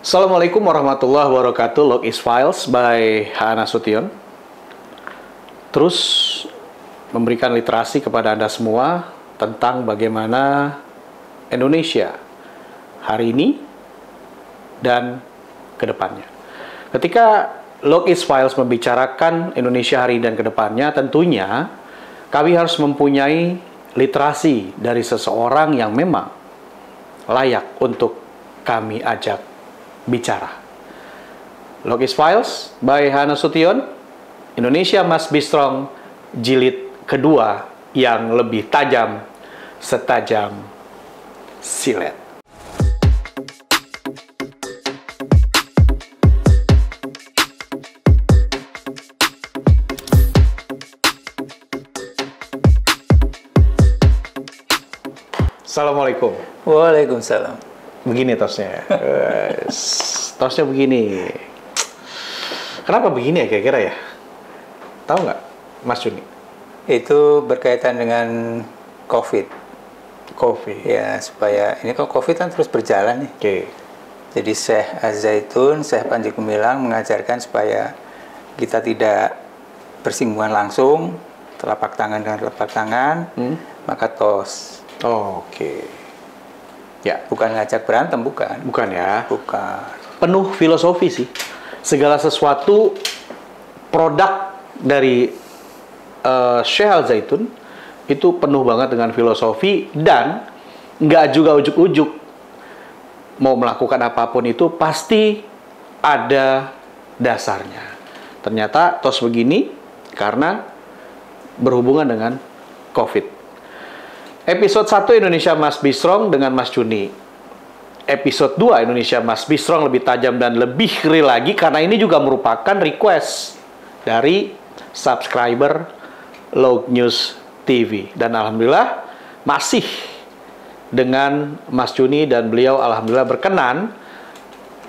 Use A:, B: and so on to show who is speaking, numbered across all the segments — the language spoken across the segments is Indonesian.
A: Assalamualaikum warahmatullahi wabarakatuh. Log is Files by Hana Sution. Terus memberikan literasi kepada Anda semua tentang bagaimana Indonesia hari ini dan kedepannya. Ketika Log is Files membicarakan Indonesia hari ini dan kedepannya, tentunya kami harus mempunyai literasi dari seseorang yang memang layak untuk kami ajak bicara. Log is Files by Hana Sution, Indonesia Must Be Strong, jilid kedua yang lebih tajam setajam silet. Assalamualaikum.
B: Waalaikumsalam.
A: Begini tosnya. Tosnya begini. Kenapa begini ya kira-kira ya? Tahu nggak, Mas Juni?
B: Itu berkaitan dengan COVID.
A: COVID.
B: Ya, supaya ini kok COVID kan terus berjalan nih.
A: Oke.
B: Jadi Syekh Az-Zaitun, Syekh Panji Gumilang mengajarkan supaya kita tidak bersinggungan langsung, telapak tangan dengan telapak tangan, maka tos.
A: Oh, oke. Ya,
B: Bukan ngajak berantem, bukan.
A: bukan ya.
B: Bukan.
A: Penuh filosofi sih. Segala sesuatu produk dari Syekh Al-Zaitun itu penuh banget dengan filosofi dan nggak juga ujuk-ujuk mau melakukan apapun itu pasti ada dasarnya. Ternyata tos begini karena berhubungan dengan COVID. Episode 1 Indonesia Must Be Strong dengan Mas Juni. Episode 2 Indonesia Must Be Strong lebih tajam dan lebih real lagi karena ini juga merupakan request dari subscriber Log News TV. Dan alhamdulillah masih dengan Mas Juni dan beliau alhamdulillah berkenan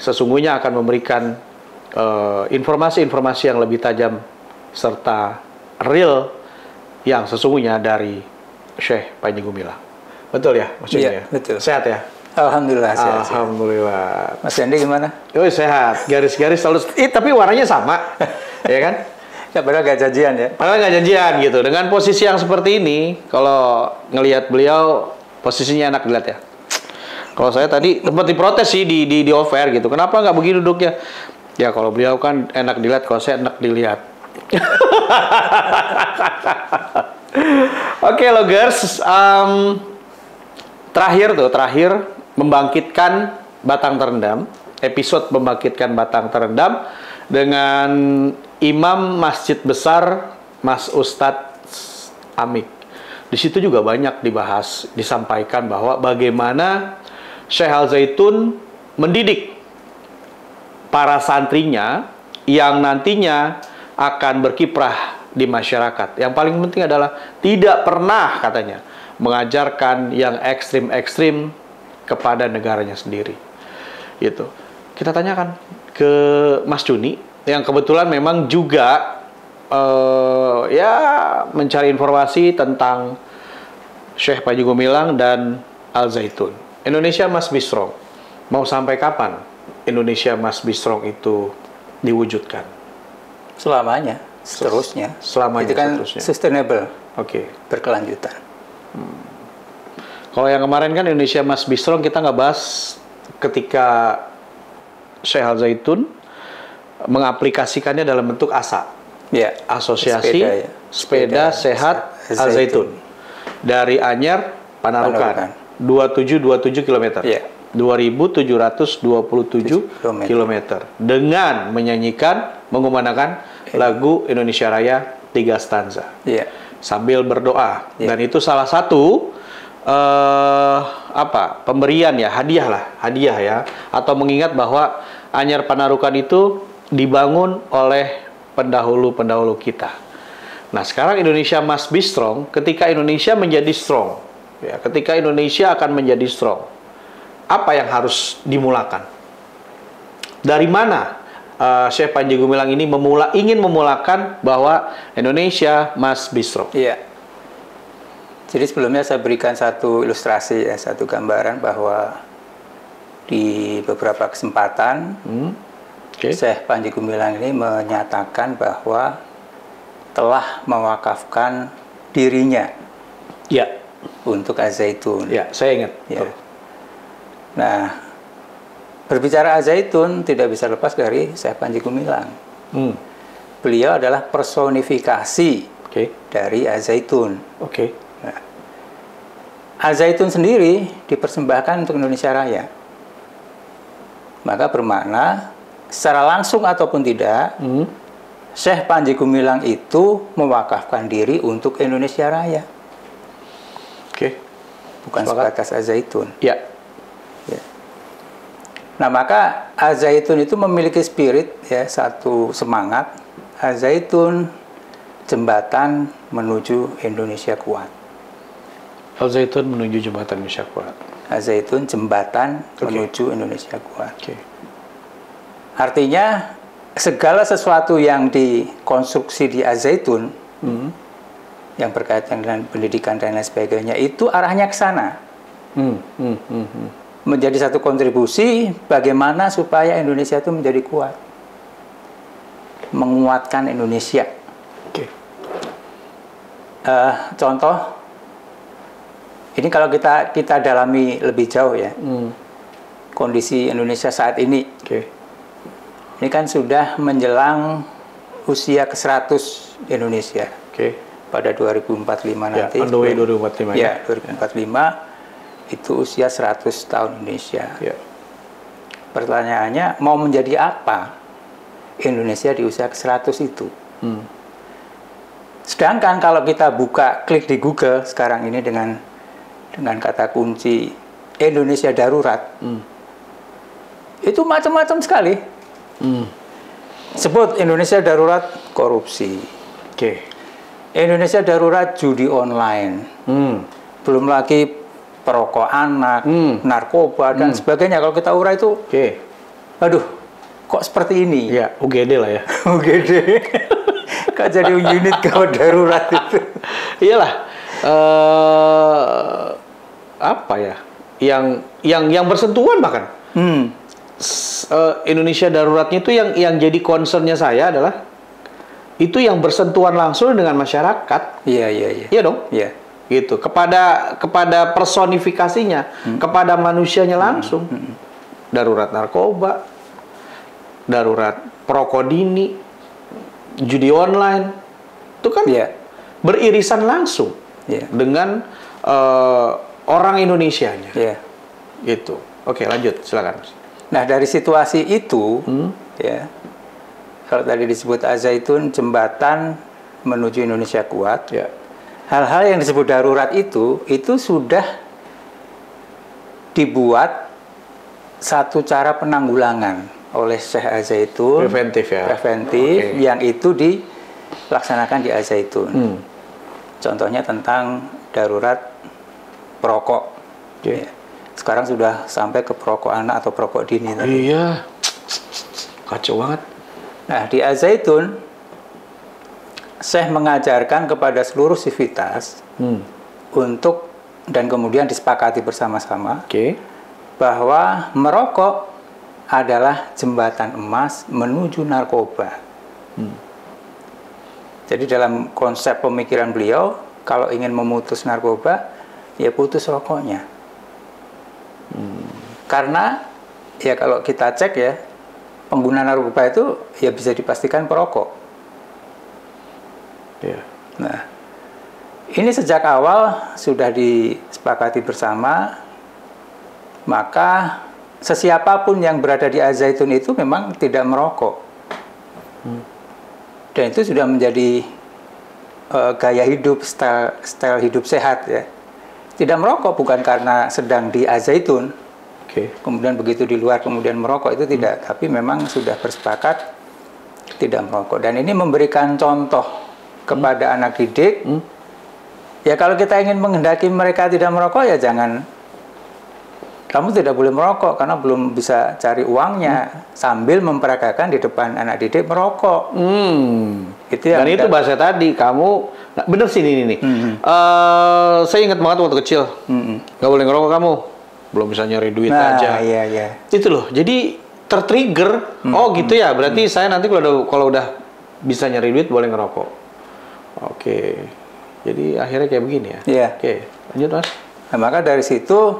A: sesungguhnya akan memberikan informasi-informasi yang lebih tajam serta real yang sesungguhnya dari Syekh Panji Gumilang. Betul ya, Mas Juni?
B: Iya,
A: ya?
B: betul.
A: Sehat ya?
B: Alhamdulillah sehat.
A: Alhamdulillah.
B: Mas Yandi gimana?
A: Oh, sehat. Garis-garis selalu. Tapi warnanya sama, ya kan?
B: Ya, padahal gak janjian ya.
A: Padahal nggak janjian gitu. Dengan posisi yang seperti ini, kalau ngelihat beliau posisinya enak dilihat ya. Kalau saya tadi sempat diprotes sih di offer gitu. Kenapa nggak begini duduknya? Ya kalau beliau kan enak dilihat, kalau saya enak dilihat. Oke, loggers, terakhir membangkitkan batang terendam, episode membangkitkan batang terendam dengan Imam Masjid Besar Mas Ustadz Amik. Di situ juga banyak dibahas, disampaikan bahwa bagaimana Syekh Al-Zaitun mendidik para santrinya yang nantinya akan berkiprah di masyarakat. Yang paling penting adalah tidak pernah katanya mengajarkan yang ekstrim-ekstrim kepada negaranya sendiri. Gitu. Kita tanyakan ke Mas Juni yang kebetulan memang juga ya mencari informasi tentang Syekh Panji Gumilang dan Al-Zaitun. Indonesia Must Be Strong. Mau sampai kapan Indonesia Must Be Strong itu diwujudkan?
B: Selamanya. Seterusnya.
A: Selamanya,
B: itu kan
A: seterusnya.
B: sustainable,
A: Oke.
B: berkelanjutan.
A: Kalau yang kemarin kan Indonesia Must Be Strong kita nggak bahas ketika Syekh Al-Zaitun mengaplikasikannya dalam bentuk ASA.
B: Ya.
A: Asosiasi
B: Sepeda, ya.
A: Sepeda Sehat Al-Zaitun. Dari Anyar, Panarukan. 2727 km.
B: Ya.
A: 2727 km. Dengan menyanyikan, mengumandangkan lagu Indonesia Raya 3 stanza.
B: Iya.
A: Sambil berdoa.
B: Iya.
A: Dan itu salah satu pemberian ya, hadiah ya, atau mengingat bahwa Anyar Panarukan itu dibangun oleh pendahulu-pendahulu kita. Nah, sekarang Indonesia Must Be Strong ketika Indonesia menjadi strong. Ya, ketika Indonesia akan menjadi strong. Apa yang harus dimulakan? Dari mana Syekh Panji Gumilang ini ingin memulakan bahwa Indonesia Must Be Strong?
B: Iya. Jadi sebelumnya saya berikan satu ilustrasi, ya, satu gambaran bahwa di beberapa kesempatan Syekh Panji Gumilang ini menyatakan bahwa telah mewakafkan dirinya
A: Ya,
B: untuk Az-Zaitun.
A: ya, saya ingat.
B: Ya. Nah, berbicara Az-Zaitun tidak bisa lepas dari Syekh Panji Gumilang. Beliau adalah personifikasi dari Az-Zaitun. Nah, Az-Zaitun sendiri dipersembahkan untuk Indonesia Raya. Maka bermakna secara langsung ataupun tidak, Syekh Panji Gumilang itu mewakafkan diri untuk Indonesia Raya. Bukan sebatas Az-Zaitun.
A: Ya.
B: Nah, maka Az-Zaitun itu memiliki spirit, ya, satu semangat. Az-Zaitun jembatan menuju Indonesia kuat.
A: Az-Zaitun menuju jembatan Indonesia kuat.
B: Az-Zaitun jembatan menuju Indonesia kuat.
A: Oke.
B: Artinya segala sesuatu yang dikonstruksi di Az-Zaitun yang berkaitan dengan pendidikan dan lain sebagainya itu arahnya ke sana. Menjadi satu kontribusi bagaimana supaya Indonesia itu menjadi kuat, menguatkan Indonesia. Contoh, ini kalau kita dalami lebih jauh, ya, kondisi Indonesia saat ini. Ini kan sudah menjelang usia ke-100 Indonesia. Pada 2045 nanti.
A: On the way 2045.
B: Ya, 2045 itu usia 100 tahun Indonesia. Pertanyaannya, mau menjadi apa Indonesia di usia ke-100 itu? Sedangkan kalau kita buka, klik di Google sekarang ini dengan kata kunci Indonesia darurat, itu macam-macam sekali. Sebut Indonesia darurat korupsi. Indonesia darurat judi online. Belum lagi perokok anak, narkoba, dan sebagainya. Kalau kita urai itu, aduh, kok seperti ini?
A: Ya, UGD lah ya.
B: UGD. Kok jadi unit gawat darurat itu?
A: Iyalah. Apa ya? Yang bersentuhan bahkan. Indonesia daruratnya itu yang jadi concernnya saya adalah itu yang bersentuhan langsung dengan masyarakat. Iya dong.
B: Iya.
A: Gitu. Kepada personifikasinya, kepada manusianya langsung. Darurat narkoba, darurat perokok dini, judi online, itu kan beririsan langsung dengan orang Indonesianya. Gitu. Oke, lanjut, silakan.
B: Nah, dari situasi itu, ya, kalau tadi disebut Az-Zaitun jembatan menuju Indonesia kuat, hal-hal yang disebut darurat itu sudah dibuat satu cara penanggulangan oleh Syekh Az-Zaitun,
A: preventif ya,
B: yang itu dilaksanakan di Az-Zaitun. Contohnya tentang darurat perokok. Sekarang sudah sampai ke perokok anak atau perokok dini tadi.
A: Iya, kacau banget.
B: Nah, di Az-Zaitun Syekh mengajarkan kepada seluruh sivitas untuk, dan kemudian disepakati bersama-sama, bahwa merokok adalah jembatan emas menuju narkoba. Jadi dalam konsep pemikiran beliau, kalau ingin memutus narkoba, ya putus rokoknya. Karena ya kalau kita cek, ya, pengguna narkoba itu ya bisa dipastikan perokok. Nah, ini sejak awal sudah disepakati bersama. Maka sesiapapun yang berada di Az-Zaitun itu memang tidak merokok. Dan itu sudah menjadi gaya hidup, style hidup sehat, ya. Tidak merokok bukan karena sedang di Az-Zaitun, kemudian begitu di luar kemudian merokok, itu tidak. Tapi memang sudah bersepakat tidak merokok. Dan ini memberikan contoh kepada anak didik. Ya, kalau kita ingin menghendaki mereka tidak merokok, ya jangan, kamu tidak boleh merokok karena belum bisa cari uangnya sambil memperagakan di depan anak didik merokok. Itu yang
A: dan itu bahasa tadi, kamu bener sih ini nih. Saya ingat banget waktu kecil, nggak boleh ngerokok kamu. belum bisa nyari duit
B: Nah,
A: aja.
B: iya.
A: Itu loh. Jadi tertrigger. Oh gitu ya. Berarti saya nanti kalau udah bisa nyari duit boleh ngerokok. Oke. Jadi akhirnya kayak begini ya.
B: Iya.
A: Oke. Lanjut Mas.
B: Nah, maka dari situ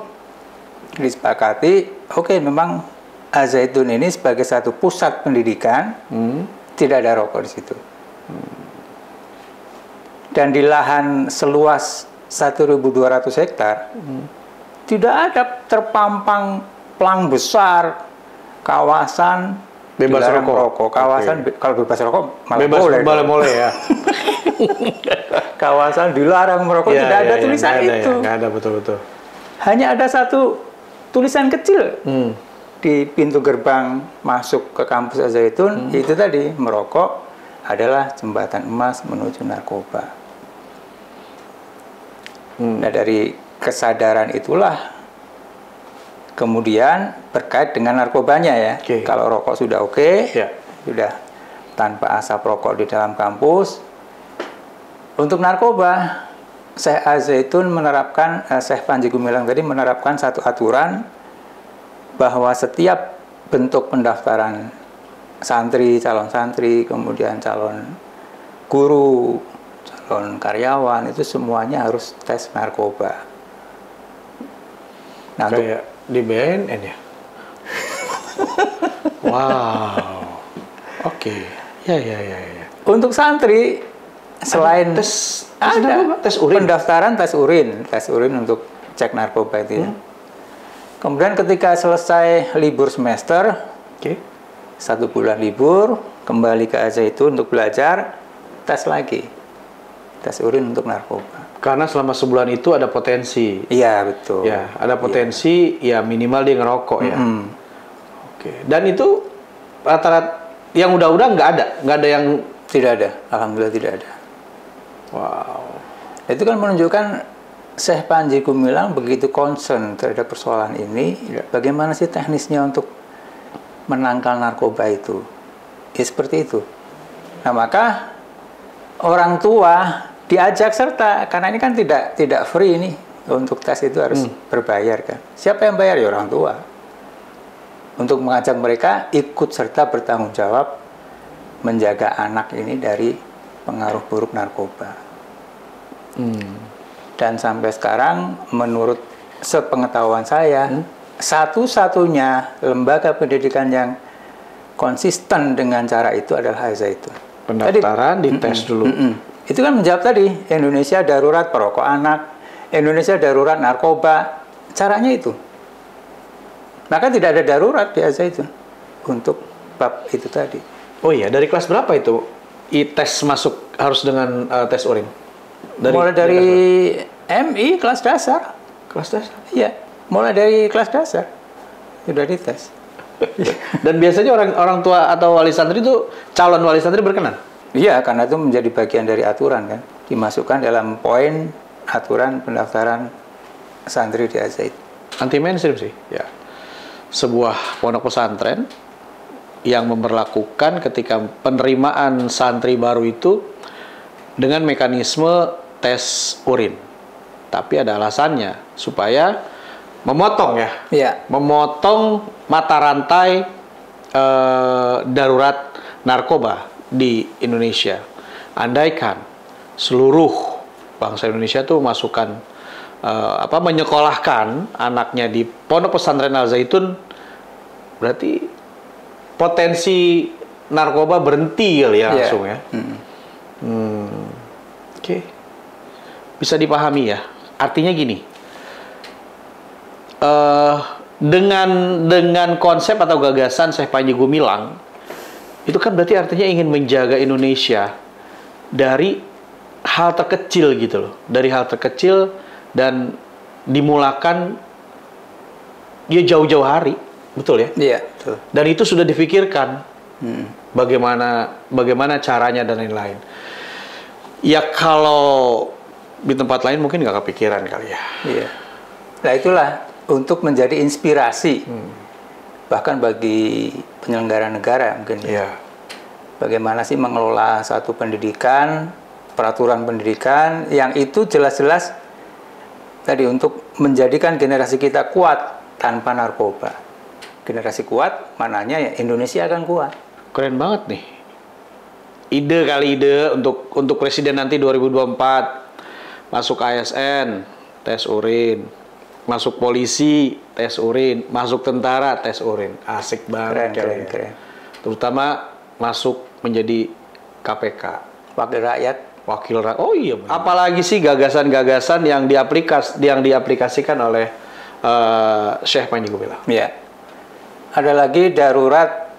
B: disepakati, oke, memang Al-Zaitun ini sebagai satu pusat pendidikan, tidak ada rokok di situ. Dan di lahan seluas 1.200 hektar, tidak ada terpampang plang besar, kawasan
A: Bebas
B: dilarang
A: rokok.
B: Kawasan kalau bebas rokok malah
A: Bebas boleh ya.
B: Kawasan dilarang merokok, tidak ada tulisan itu.
A: Nggak ada, betul.
B: Hanya ada satu tulisan kecil di pintu gerbang masuk ke kampus Al-Zaitun, itu tadi, merokok adalah jembatan emas menuju narkoba. Nah, dari kesadaran itulah kemudian berkait dengan narkobanya ya. Kalau rokok sudah sudah tanpa asap rokok di dalam kampus. Untuk narkoba, Syekh Al-Zaitun menerapkan, Syekh Panji Gumilang tadi menerapkan satu aturan bahwa setiap bentuk pendaftaran santri, calon santri, kemudian calon guru, calon karyawan, itu semuanya harus tes narkoba. Nah,
A: kayak di BNN ya? Wow. Oke. Ya.
B: Untuk santri, selain
A: tes urin.
B: Pendaftaran tes urin untuk cek narkoba itu ya. Kemudian ketika selesai libur semester, 1 bulan libur, kembali ke Al-Zaitun untuk belajar, tes lagi, tes urin untuk narkoba.
A: Karena selama sebulan itu ada potensi.
B: Iya, betul.
A: Ya, ada potensi, ya minimal dia ngerokok ya. Oke. Dan itu rata-rata yang udah-udah nggak ada yang...
B: Tidak ada, alhamdulillah tidak ada.
A: Wow.
B: Itu kan menunjukkan Syekh Panji Gumilang begitu concern terhadap persoalan ini. Bagaimana sih teknisnya untuk menangkal narkoba itu? Ya seperti itu. Nah, maka orang tua diajak serta, karena ini kan tidak free nih, untuk tes itu harus berbayar kan. Siapa yang bayar? Ya orang tua. Untuk mengajak mereka ikut serta bertanggung jawab menjaga anak ini dari pengaruh buruk narkoba. Dan sampai sekarang menurut sepengetahuan saya, satu-satunya lembaga pendidikan yang konsisten dengan cara itu adalah Al-Zaitun.
A: Pendaftaran dites dulu.
B: Itu kan menjawab tadi, Indonesia darurat perokok anak, Indonesia darurat narkoba. Caranya itu. Maka tidak ada darurat di Al-Zaitun untuk bab itu tadi.
A: Oh iya, dari kelas berapa itu tes masuk harus dengan tes urin?
B: Mulai dari MI kelas dasar.
A: Kelas dasar?
B: Iya, mulai dari kelas dasar sudah dites.
A: Dan biasanya orang tua atau wali santri itu, calon wali santri berkenan?
B: Iya, karena itu menjadi bagian dari aturan kan, dimasukkan dalam poin aturan pendaftaran santri di Al-Zaitun.
A: Anti mainstream sih, ya. Sebuah pondok pesantren yang memperlakukan ketika penerimaan santri baru itu dengan mekanisme tes urin. Tapi ada alasannya, supaya memotong ya.
B: Iya.
A: Memotong mata rantai darurat narkoba di Indonesia. Andaikan seluruh bangsa Indonesia tuh masukkan menyekolahkan anaknya di pondok pesantren Al-Zaitun, berarti potensi narkoba berhenti kali ya langsung ya. Oke. Bisa dipahami ya. Artinya gini. Dengan konsep atau gagasan Syekh Panji Gumilang, itu kan berarti artinya ingin menjaga Indonesia dari hal terkecil gitu loh. Dari hal terkecil dan dimulakan ya jauh-jauh hari. Betul ya?
B: Iya, betul.
A: Dan itu sudah difikirkan. Bagaimana caranya dan lain-lain. Ya kalau di tempat lain mungkin nggak kepikiran kali ya.
B: Iya. Nah itulah untuk menjadi inspirasi bahkan bagi penyelenggara negara mungkin ya. Bagaimana sih mengelola satu pendidikan, peraturan pendidikan yang itu jelas-jelas tadi untuk menjadikan generasi kita kuat tanpa narkoba. Generasi kuat, mananya ya Indonesia akan kuat.
A: Keren banget nih. Ide untuk presiden nanti 2024, masuk ASN, tes urin, masuk polisi, tes urin, masuk tentara, tes urin. Asik banget.
B: Keren.
A: Terutama masuk menjadi KPK. Wakil rakyat. Oh iya. Apalagi sih gagasan-gagasan yang diaplikasikan oleh Syekh Panji Gumilang.
B: Ya. Ada lagi darurat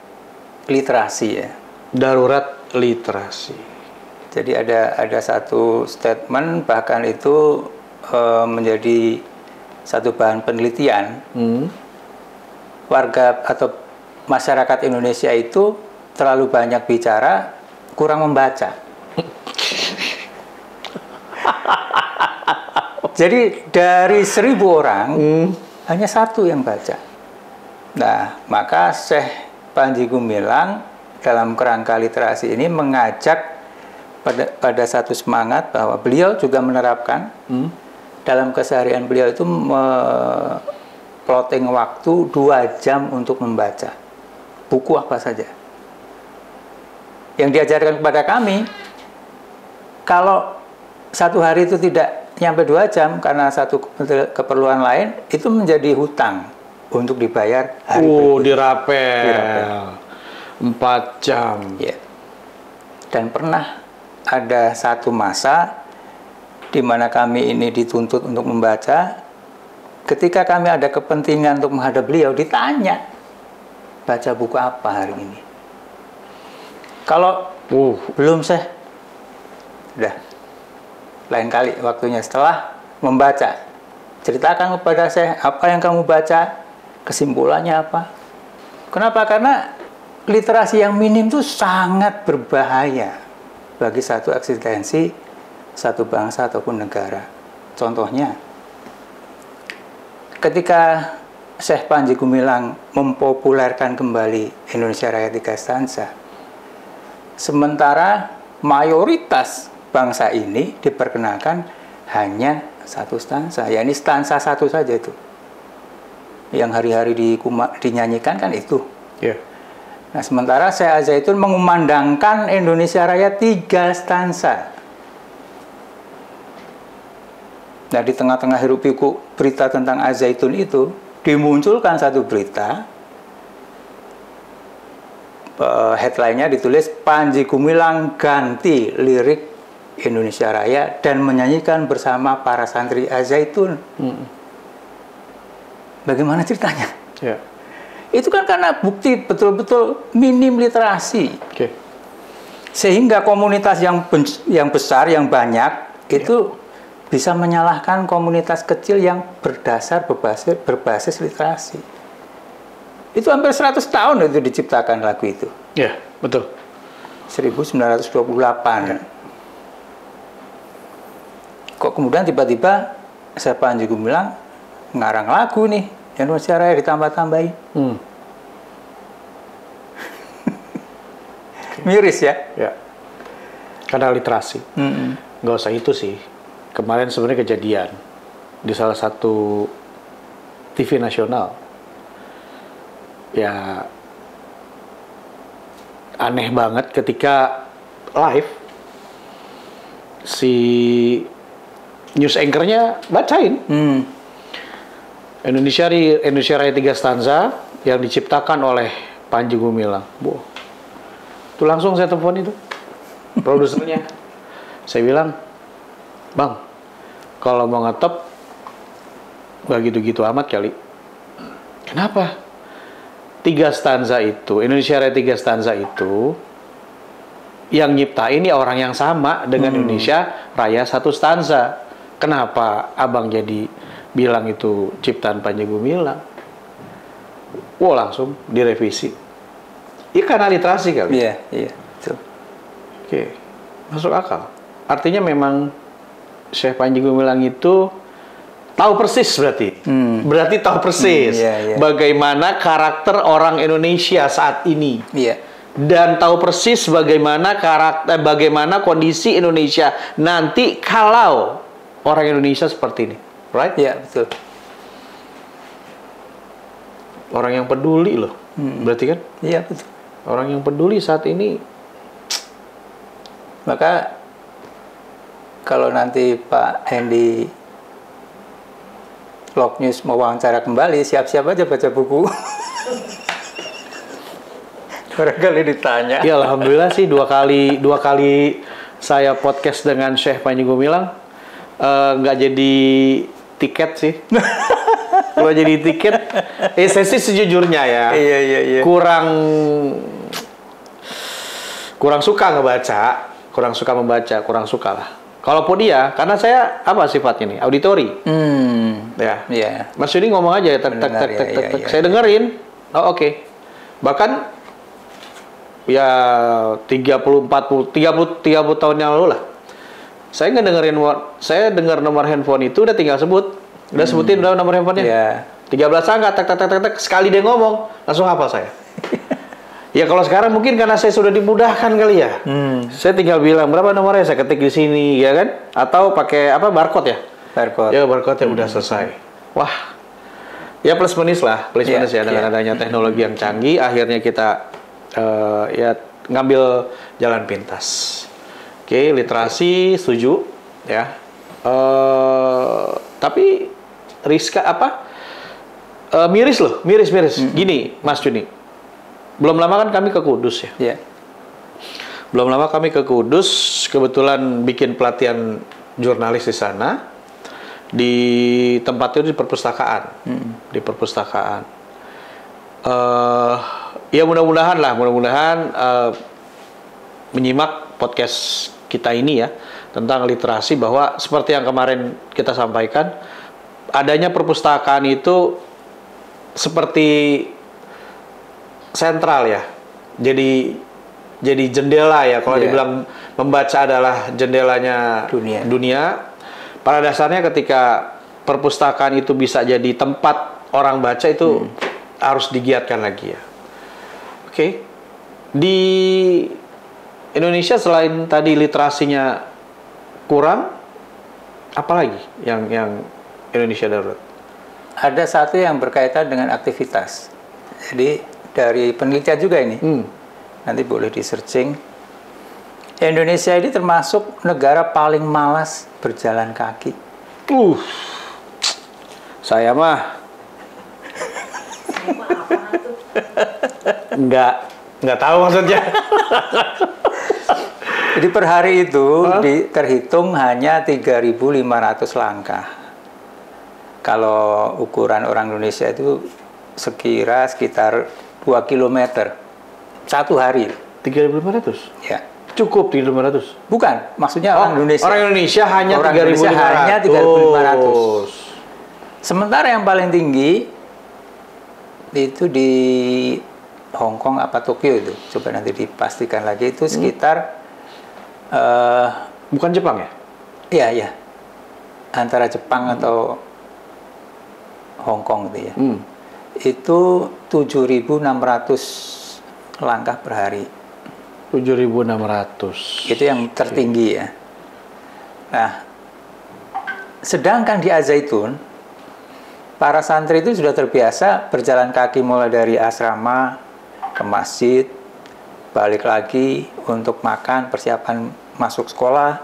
B: literasi ya.
A: Darurat literasi.
B: Jadi ada satu statement bahkan itu menjadi satu bahan penelitian. Warga atau masyarakat Indonesia itu terlalu banyak bicara, kurang membaca. Jadi dari 1000 orang hanya 1 yang baca. Nah, maka Syekh Panji Gumilang dalam kerangka literasi ini mengajak pada satu semangat bahwa beliau juga menerapkan dalam keseharian beliau itu plotting waktu 2 jam untuk membaca buku apa saja. Yang diajarkan kepada kami, kalau satu hari itu tidak nyampe 2 jam karena satu keperluan lain, itu menjadi hutang untuk dibayar hari
A: dirapel 4 jam.
B: Ya. Dan pernah ada satu masa di mana kami ini dituntut untuk membaca. Ketika kami ada kepentingan untuk menghadap beliau, ditanya, baca buku apa hari ini? Kalau belum Syekh, udah lain kali waktunya setelah membaca. Ceritakan kepada Syekh apa yang kamu baca, kesimpulannya apa. Kenapa? Karena literasi yang minim itu sangat berbahaya bagi satu eksistensi satu bangsa ataupun negara. Contohnya, ketika Syekh Panji Gumilang mempopulerkan kembali Indonesia Raya 3 stanza, sementara mayoritas bangsa ini diperkenalkan hanya 1 stanza, yakni stanza 1 saja itu. Yang hari-hari dinyanyikan kan itu.
A: Yeah.
B: Nah, sementara Syekh Az-Zaitun mengumandangkan Indonesia Raya 3 stanza. Nah, di tengah-tengah hiruk pikuk berita tentang Az-Zaitun itu, dimunculkan satu berita, headline-nya ditulis Panji Gumilang ganti lirik Indonesia Raya dan menyanyikan bersama para santri Az-Zaitun. Bagaimana ceritanya?
A: Yeah.
B: Itu kan karena bukti betul-betul minim literasi.
A: Okay.
B: Sehingga komunitas yang besar, yang banyak, itu bisa menyalahkan komunitas kecil yang berbasis literasi. Itu hampir 100 tahun itu diciptakan lagu itu.
A: Ya, betul.
B: 1928. Ya. Kok kemudian tiba-tiba Syekh Panji Gumilang ngarang lagu nih, Indonesia Raya ditambah-tambahin. Miris ya?
A: Ya. Karena literasi. Nggak usah itu sih. Kemarin sebenarnya kejadian di salah satu TV nasional. Ya, aneh banget ketika live si news anchor-nya bacain Indonesia Raya 3 stanza yang diciptakan oleh Panji Gumilang. Itu langsung saya telepon itu produsernya. Saya bilang, Bang, kalau mau ngetop nggak gitu-gitu amat kali. Kenapa? 3 stanza itu, Indonesia Raya 3 stanza itu yang nyiptain ya orang yang sama dengan Indonesia Raya 1 stanza. Kenapa abang jadi bilang itu ciptaan Panji Gumilang? Langsung direvisi. Iya karena literasi kali.
B: Iya, betul.
A: Oke, masuk akal. Artinya memang Syekh Panji Gumilang itu tahu persis berarti. Berarti tahu persis bagaimana karakter orang Indonesia saat ini.
B: Iya.
A: Dan tahu persis bagaimana kondisi Indonesia nanti kalau orang Indonesia seperti ini. Right?
B: Iya, betul.
A: Orang yang peduli loh. Berarti kan?
B: Iya, betul.
A: Orang yang peduli saat ini.
B: Maka kalau nanti Pak Hendy Log News mau wawancara kembali, siap-siap aja baca buku. Barangkali ditanya.
A: Ya alhamdulillah sih dua kali saya podcast dengan Syekh Panji Gumilang nggak jadi tiket sih. Kalau jadi tiket, saya sih sejujurnya ya.
B: Iya.
A: Kurang suka ngebaca, kurang suka membaca, kurang suka lah. Kalaupun dia, karena saya apa sifatnya nih, auditori. Ya.
B: Iya.
A: Mas Yudi ngomong aja, tak. Saya dengerin. Oh oke. Bahkan ya 30 tahun yang lalu lah. Saya dengar nomor handphone itu udah tinggal sebutin udah nomor handphonenya.
B: Iya.
A: 13 angka, tak, sekali dia ngomong, langsung hafal saya. Ya kalau sekarang mungkin karena saya sudah dimudahkan kali ya. Saya tinggal bilang berapa nomornya, saya ketik di sini, ya kan? Atau pakai barcode ya?
B: Barcode.
A: Ya barcode ya udah selesai. Wah, ya plus minus ya dengan adanya teknologi yang canggih, akhirnya kita ya ngambil jalan pintas. Oke, literasi setuju, ya. Tapi miris. Gini, Mas Juni. Belum lama kan kami ke Kudus ya.
B: Iya.
A: Belum lama kami ke Kudus, kebetulan bikin pelatihan jurnalis di sana. Di tempat itu di perpustakaan. Di perpustakaan. Ya mudah-mudahan menyimak podcast kita ini ya tentang literasi, bahwa seperti yang kemarin kita sampaikan, adanya perpustakaan itu seperti sentral ya, jadi jendela ya. Kalau dibilang membaca adalah jendelanya dunia. Pada dasarnya ketika perpustakaan itu bisa jadi tempat orang baca, itu harus digiatkan lagi ya. Oke. Di Indonesia selain tadi literasinya kurang, apalagi yang Indonesia darurat?
B: Ada satu yang berkaitan dengan aktivitas. Jadi dari penelitian juga ini, nanti boleh di searching. Indonesia ini termasuk negara paling malas berjalan kaki.
A: Saya mah nggak tahu maksudnya.
B: Jadi per hari itu terhitung hanya 3.500 langkah. Kalau ukuran orang Indonesia itu sekitar 2 kilometer satu hari.
A: 3.500?
B: Ya.
A: Cukup 3.500?
B: Bukan, maksudnya orang Indonesia.
A: Orang Indonesia hanya 3.500.
B: Sementara yang paling tinggi itu di Hong Kong apa Tokyo itu. Coba nanti dipastikan lagi, itu sekitar
A: bukan Jepang ya?
B: Iya. Antara Jepang atau Hong Kong gitu ya. Itu 7.600 langkah per hari.
A: 7.600.
B: Itu yang tertinggi ya. Nah, sedangkan di Al-Zaitun, para santri itu sudah terbiasa berjalan kaki mulai dari asrama ke masjid, balik lagi untuk makan, persiapan masuk sekolah,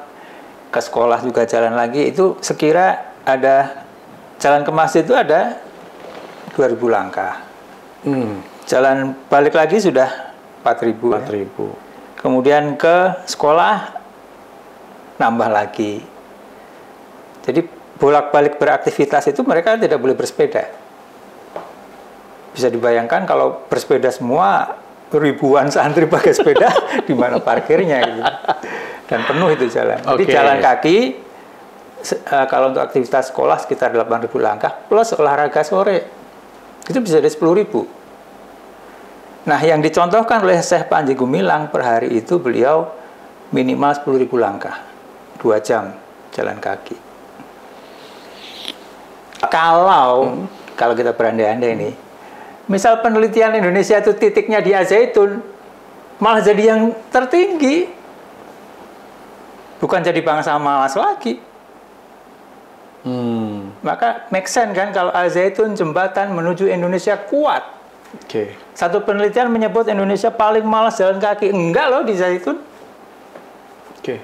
B: ke sekolah juga jalan lagi. Itu sekira ada jalan ke masjid itu ada 2.000 langkah. Jalan balik lagi sudah 4.000. Ya. Kemudian ke sekolah nambah lagi. Jadi bolak-balik beraktivitas itu mereka tidak boleh bersepeda. Bisa dibayangkan kalau bersepeda semua, ribuan santri pakai sepeda, di mana parkirnya gitu. Dan penuh itu jalan. Jadi jalan kaki kalau untuk aktivitas sekolah sekitar 8.000 langkah plus olahraga sore. Itu bisa dari 10.000. Nah, yang dicontohkan oleh Syekh Panji Gumilang per hari itu beliau minimal 10.000 langkah. 2 jam jalan kaki. Kalau kita berandai-andai ini, misal penelitian Indonesia itu titiknya di Al-Zaitun, malah jadi yang tertinggi. Bukan jadi bangsa malas lagi. Maka make sense kan kalau Al-Zaitun jembatan menuju Indonesia kuat.
A: Oke.
B: Satu penelitian menyebut Indonesia paling malas jalan kaki. Enggak loh di Zaitun.
A: Oke.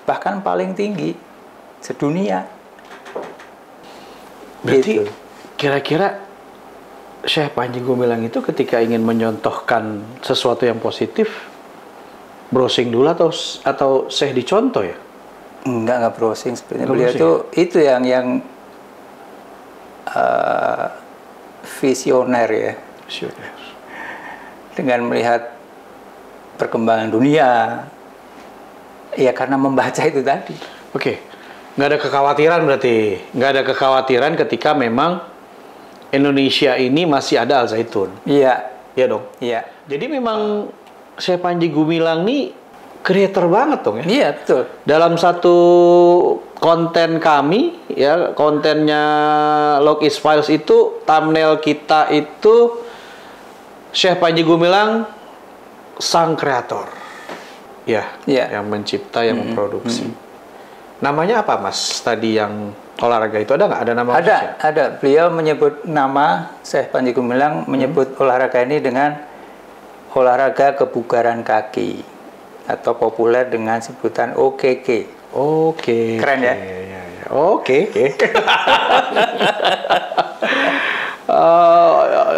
B: Bahkan paling tinggi sedunia.
A: Berarti
B: Gitu.
A: kira-kira Syekh Panji Gumilang itu ketika ingin menyontohkan sesuatu yang positif, browsing dulu atau Syekh dicontoh ya?
B: Enggak browsing sebenarnya.
A: Nggak
B: Beliau
A: browsing
B: itu yang visioner ya.
A: Visioner.
B: Dengan melihat perkembangan dunia. Ya karena membaca itu tadi.
A: Oke. Nggak ada kekhawatiran berarti. Nggak ada kekhawatiran ketika memang Indonesia ini masih ada Al Zaitun.
B: Iya.
A: Iya dong?
B: Iya.
A: Jadi memang Syekh Panji Gumilang nih creator banget dong ya?
B: Iya, betul.
A: Dalam satu konten kami, ya kontennya Logis Files itu, thumbnail kita itu Syekh Panji Gumilang sang kreator. Ya,
B: Iya.
A: yang mencipta, yang memproduksi. Namanya apa Mas? Tadi yang olahraga itu ada nggak? Ada nama khususnya?
B: Ada. Beliau menyebut nama, Syekh Panji Gumilang menyebut olahraga ini dengan olahraga kebugaran kaki atau populer dengan sebutan OKK.
A: Oke.
B: Keren ya?
A: Oke.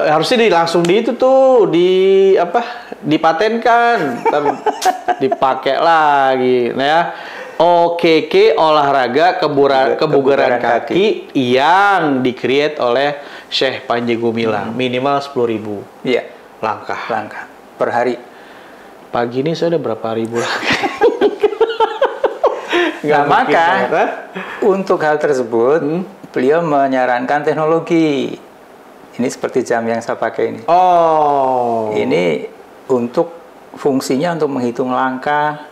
A: Harusnya langsung di itu tuh dipatenkan, dipakai lagi. Nah ya, OKK olahraga kebugaran kaki yang di-create oleh Syekh Panji Gumilang, minimal 10.000
B: Iya,
A: langkah
B: per hari.
A: Pagi ini saya udah berapa ribu langkah.
B: Nah, maka untuk hal tersebut beliau menyarankan teknologi. Ini seperti jam yang saya pakai ini.
A: Oh.
B: Ini untuk fungsinya untuk menghitung langkah,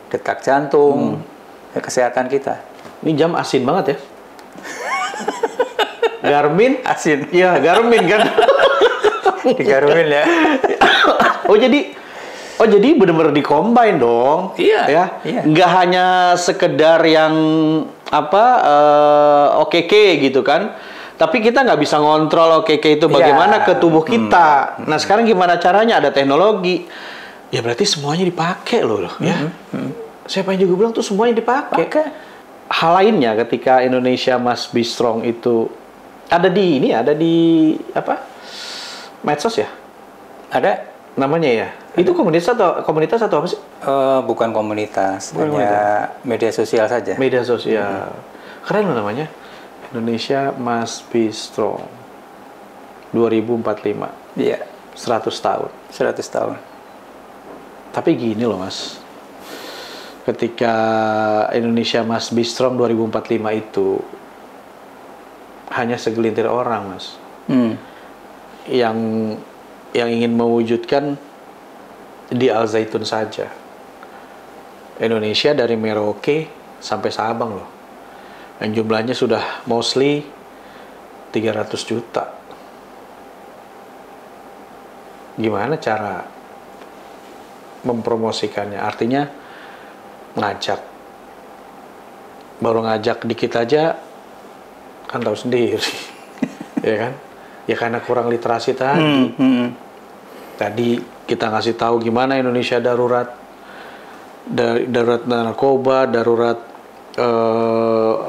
B: detak jantung, kesehatan kita.
A: Ini jam asin banget ya. Garmin
B: Asin.
A: Iya, Garmin kan.
B: Di Garmin ya.
A: Oh jadi benar-benar dikombin dong.
B: Iya,
A: Ya.
B: iya.
A: Nggak hanya sekedar yang OKK gitu kan. Tapi kita nggak bisa ngontrol OKK itu bagaimana ke tubuh kita. Nah sekarang gimana caranya? Ada teknologi. Ya berarti semuanya dipakai loh ya. Siapa yang juga bilang tuh semuanya dipakai. Hal lainnya ketika Indonesia Must Be Strong itu ada di medsos ya?
B: Ada.
A: Namanya ya? Itu komunitas atau apa sih?
B: Bukan komunitas,
A: Bukan
B: hanya media sosial saja.
A: Media sosial. Keren loh namanya. Indonesia Must Be Strong 2045.
B: Iya,
A: 100 tahun.
B: 100 tahun.
A: Tapi gini loh Mas. Ketika Indonesia Must Be Strong 2045 itu hanya segelintir orang, Mas. Yang ingin mewujudkan di Al Zaitun saja. Indonesia dari Merauke sampai Sabang loh. Dan jumlahnya sudah mostly 300 juta. Gimana cara mempromosikannya? Artinya ngajak. Baru ngajak dikit aja kan tahu sendiri. Ya kan? Ya karena kurang literasi tadi. Tadi kita ngasih tahu gimana Indonesia darurat narkoba, darurat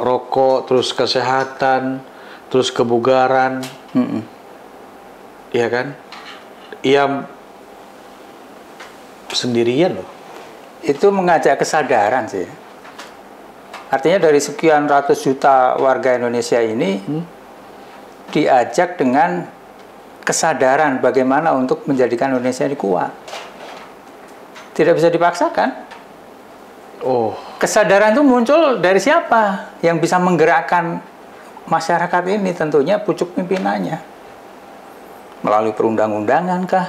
A: rokok, terus kesehatan, terus kebugaran, ya kan? Ia sendirian loh.
B: Itu mengajak kesadaran sih. Artinya dari sekian ratus juta warga Indonesia ini diajak dengan kesadaran bagaimana untuk menjadikan Indonesia ini kuat. Tidak bisa dipaksakan.
A: Oh,
B: Kesadaran itu muncul dari siapa? Yang bisa menggerakkan masyarakat ini tentunya pucuk pimpinannya. Melalui perundang-undangan kah?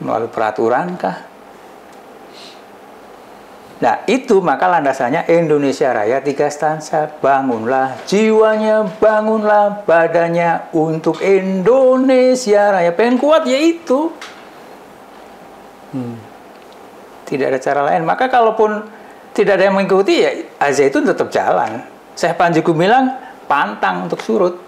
B: Melalui peraturan kah? Nah, itu maka landasannya Indonesia Raya 3 stansa. Bangunlah jiwanya, bangunlah badannya untuk Indonesia Raya. Pengen kuat ya itu. Tidak ada cara lain. Maka kalaupun tidak ada yang mengikuti ya Al Zaitun tetap jalan. Syekh Panji Gumilang pantang untuk surut.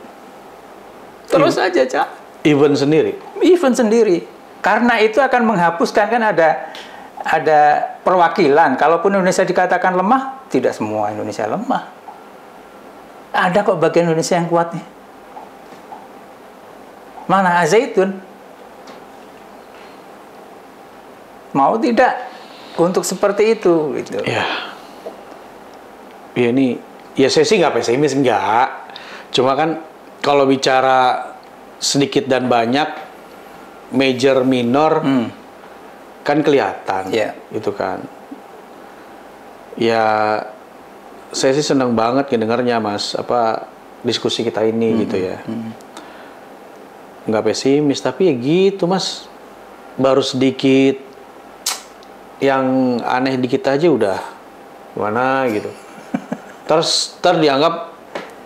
B: Terus aja, Cak.
A: Event sendiri.
B: Event sendiri. Karena itu akan menghapuskan, kan ada perwakilan. Kalaupun Indonesia dikatakan lemah, tidak semua Indonesia lemah. Ada kok bagian Indonesia yang kuat nih. Mana Al-Zaitun? Mau tidak untuk seperti itu gitu.
A: Ya. Ya ini, ya saya sih nggak pesimis, nggak. Cuma kan kalau bicara sedikit dan banyak, major minor, kan kelihatan, gitu kan. Ya, saya sih senang banget ngedengarnya, Mas, diskusi kita ini gitu ya. Nggak pesimis, tapi ya gitu, Mas. Baru sedikit yang aneh dikit aja udah mana gitu. Terus dianggap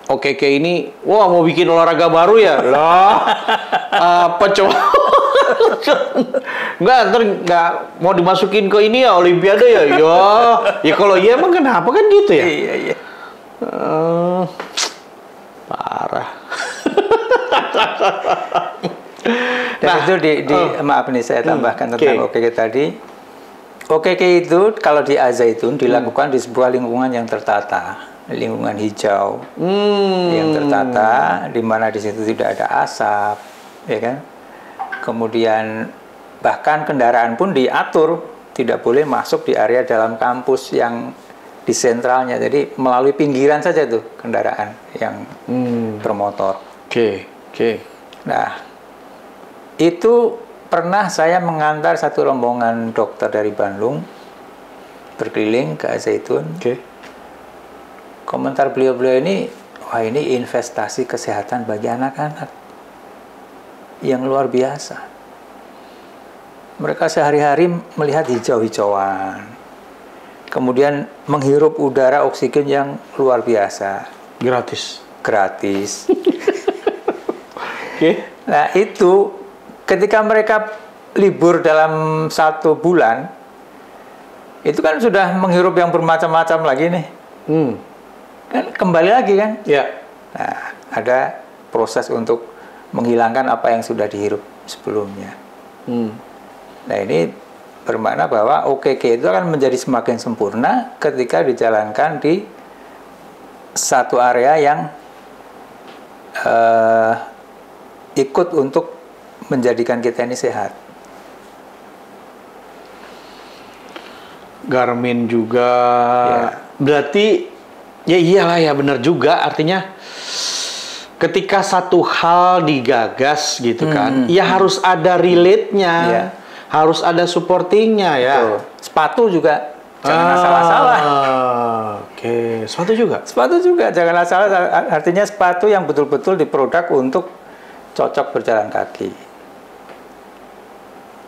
A: OKK ini, wah mau bikin olahraga baru ya? Lah, apa coba? Nggak mau dimasukin ke ini ya, Olimpiade ya? Ya kalau iya emang kenapa kan gitu ya?
B: Iya.
A: Parah.
B: Dan itu maaf nih saya tambahkan tentang OKK tadi. OKK itu kalau di Al-Zaitun dilakukan di sebuah lingkungan yang tertata, lingkungan hijau yang tertata, di mana di situ tidak ada asap, ya kan? Kemudian bahkan kendaraan pun diatur, tidak boleh masuk di area dalam kampus yang di sentralnya. Jadi melalui pinggiran saja tuh kendaraan yang bermotor.
A: Oke.
B: Nah, itu pernah saya mengantar satu rombongan dokter dari Bandung berkeliling ke Al-Zaitun. Komentar beliau ini, wah ini investasi kesehatan bagi anak-anak yang luar biasa. Mereka sehari-hari melihat hijau-hijauan, kemudian menghirup udara oksigen yang luar biasa. Gratis. Nah itu ketika mereka libur dalam 1 bulan, itu kan sudah menghirup yang bermacam-macam lagi nih. Kan kembali lagi kan?
A: Ya.
B: Nah, ada proses untuk menghilangkan apa yang sudah dihirup sebelumnya. Nah ini bermakna bahwa OKK itu akan menjadi semakin sempurna ketika dijalankan di satu area yang ikut untuk menjadikan kita ini sehat.
A: Garmin juga, berarti ya iyalah ya, benar juga. Artinya ketika satu hal digagas gitu kan, ya harus ada relate-nya, harus ada supporting-nya ya.
B: Betul. Sepatu juga jangan asal-asalan.
A: Oke, sepatu juga.
B: Sepatu juga jangan asal. Artinya sepatu yang betul-betul diproduk untuk cocok berjalan kaki.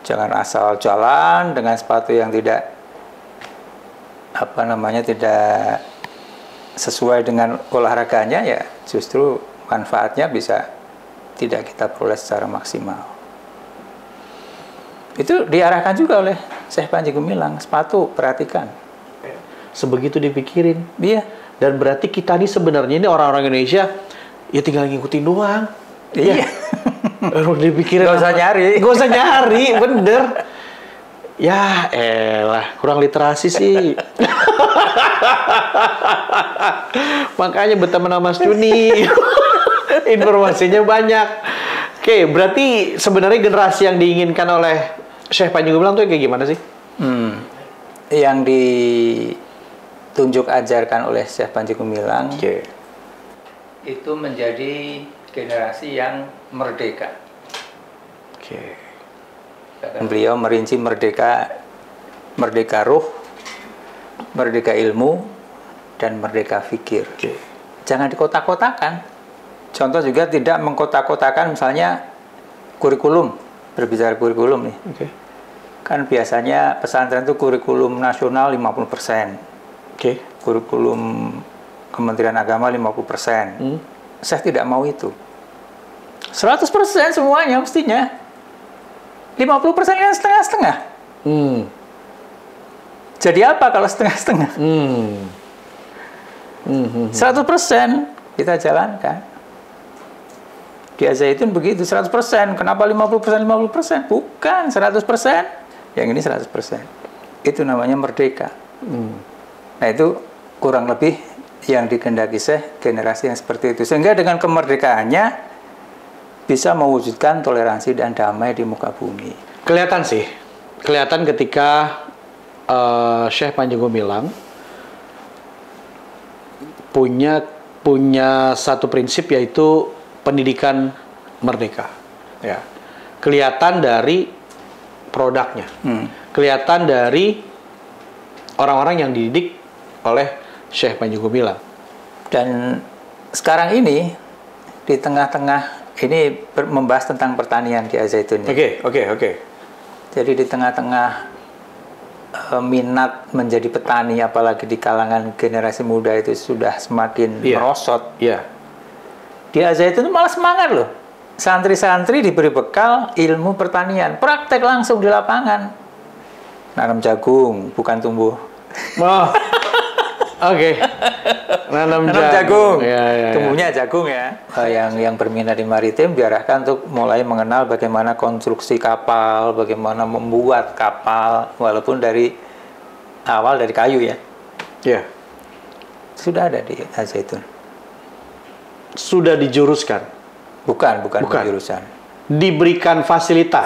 B: Jangan asal jalan dengan sepatu yang tidak tidak sesuai dengan olahraganya, ya justru manfaatnya bisa tidak kita peroleh secara maksimal. Itu diarahkan juga oleh Syekh Panji Gumilang, sepatu perhatikan.
A: Sebegitu dipikirin.
B: Iya.
A: Dan berarti kita ini sebenarnya ini orang-orang Indonesia ya tinggal ngikutin doang.
B: Iya.
A: Dipikirin.
B: Gak usah nyari.
A: Gak usah nyari, bener. Ya elah, kurang literasi sih. Makanya berteman sama Mas Juni. Informasinya banyak. Oke, berarti sebenarnya generasi yang diinginkan oleh Syekh Panji Gumilang tuh kayak gimana sih?
B: Yang ditunjuk ajarkan oleh Syekh Panji Gumilang itu menjadi generasi yang merdeka. Dan beliau merinci merdeka ruh, merdeka ilmu, dan merdeka fikir. Jangan dikotak-kotakan. Contoh juga tidak mengkotak-kotakan misalnya kurikulum, berbicara kurikulum nih. Kan biasanya pesantren itu kurikulum nasional 50%. Kurikulum Kementerian Agama 50%. Saya tidak mau itu. 100% semuanya mestinya. 50% kan setengah-setengah. Jadi apa kalau setengah-setengah? 100% kita jalankan. Di Al-Zaitun begitu 100%. Kenapa 50%? Bukan 100%. Yang ini 100%. Itu namanya merdeka. Nah, itu kurang lebih yang dikehendaki Syekh generasi yang seperti itu. Sehingga dengan kemerdekaannya bisa mewujudkan toleransi dan damai di muka bumi.
A: Kelihatan sih. Kelihatan ketika Syekh Panji Gumilang punya satu prinsip, yaitu pendidikan merdeka. Ya. Kelihatan dari produknya. Kelihatan dari orang-orang yang dididik oleh Syekh Panji Gumilang. Dan
B: sekarang ini di tengah-tengah ini membahas tentang pertanian di Al-Zaitun.
A: Oke.
B: Jadi di tengah-tengah minat menjadi petani, apalagi di kalangan generasi muda itu sudah semakin merosot.
A: Iya.
B: Di Al-Zaitun itu malah semangat loh. Santri-santri diberi bekal ilmu pertanian, praktek langsung di lapangan. Nanam jagung, bukan tumbuh.
A: Oh, oke. Nanam
B: jagung.
A: Ya.
B: Tumbuhnya jagung ya. Yang berminat di maritim diarahkan untuk mulai mengenal bagaimana konstruksi kapal, bagaimana membuat kapal, walaupun dari awal dari kayu ya.
A: Iya.
B: Sudah ada di Al-Zaitun.
A: Sudah dijuruskan.
B: Bukan jurusan.
A: Diberikan fasilitas.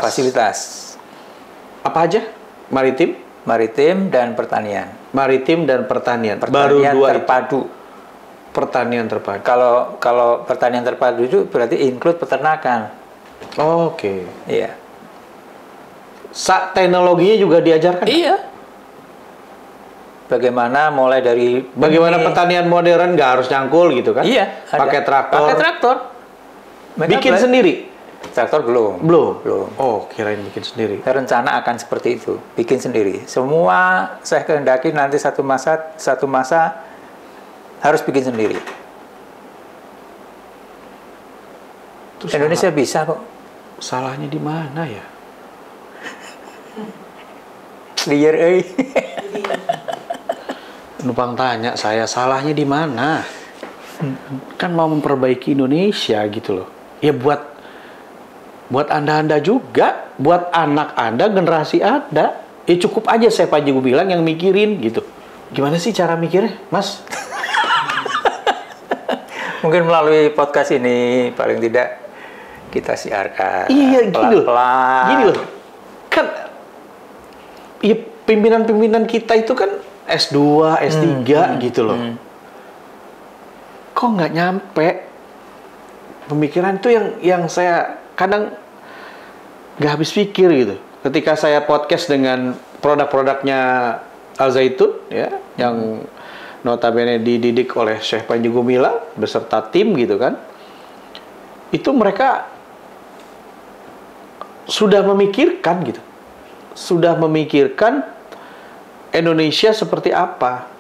A: Apa aja? Maritim
B: dan pertanian.
A: Maritim dan pertanian.
B: Baru dua terpadu.
A: Pertanian terpadu.
B: Kalau pertanian terpadu itu berarti include peternakan.
A: Oke.
B: Iya.
A: Teknologinya juga diajarkan?
B: Iya. Bagaimana mulai dari
A: pertanian modern, nggak harus nyangkul gitu kan?
B: Iya.
A: Pakai traktor. Bikin sendiri?
B: Traktor belum.
A: Oh, kirain bikin sendiri.
B: Rencana akan seperti itu, bikin sendiri. Semua saya kehendaki nanti satu masa harus bikin sendiri. Indonesia bisa kok.
A: Salahnya di mana ya?
B: Liar euy.
A: Numpang tanya saya, salahnya di mana? Kan mau memperbaiki Indonesia gitu loh. Ya buat Anda juga, buat anak Anda, generasi Anda. Ya cukup aja saya Panji bilang yang mikirin gitu. Gimana sih cara mikirnya, Mas?
B: Mungkin melalui podcast ini paling tidak kita siarkan.
A: Iya,
B: pelan-pelan.
A: Gini loh. Kan ya pimpinan-pimpinan kita itu kan S2, S3 gitu loh. Kok nggak nyampe pemikiran itu yang saya kadang nggak habis pikir gitu. Ketika saya podcast dengan produk-produknya Al-Zaitun ya, yang notabene dididik oleh Syekh Panji Gumilang beserta tim gitu kan, itu mereka sudah memikirkan gitu, sudah memikirkan Indonesia seperti apa.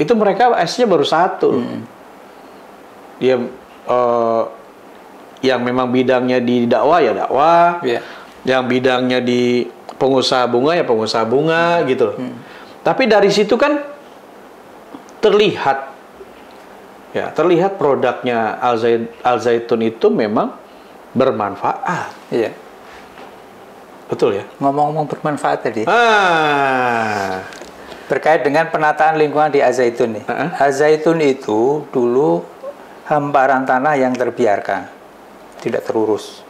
A: Itu mereka S-nya baru satu. Dia yang memang bidangnya di dakwah ya dakwah, yang bidangnya di pengusaha bunga ya pengusaha bunga gitu loh. Tapi dari situ kan terlihat produknya Al-Zaitun itu memang bermanfaat.
B: Iya.
A: Betul ya?
B: Ngomong-ngomong bermanfaat tadi.
A: Terkait
B: dengan penataan lingkungan di Al-Zaitun nih. Al-Zaitun itu dulu hamparan tanah yang terbiarkan, tidak terurus.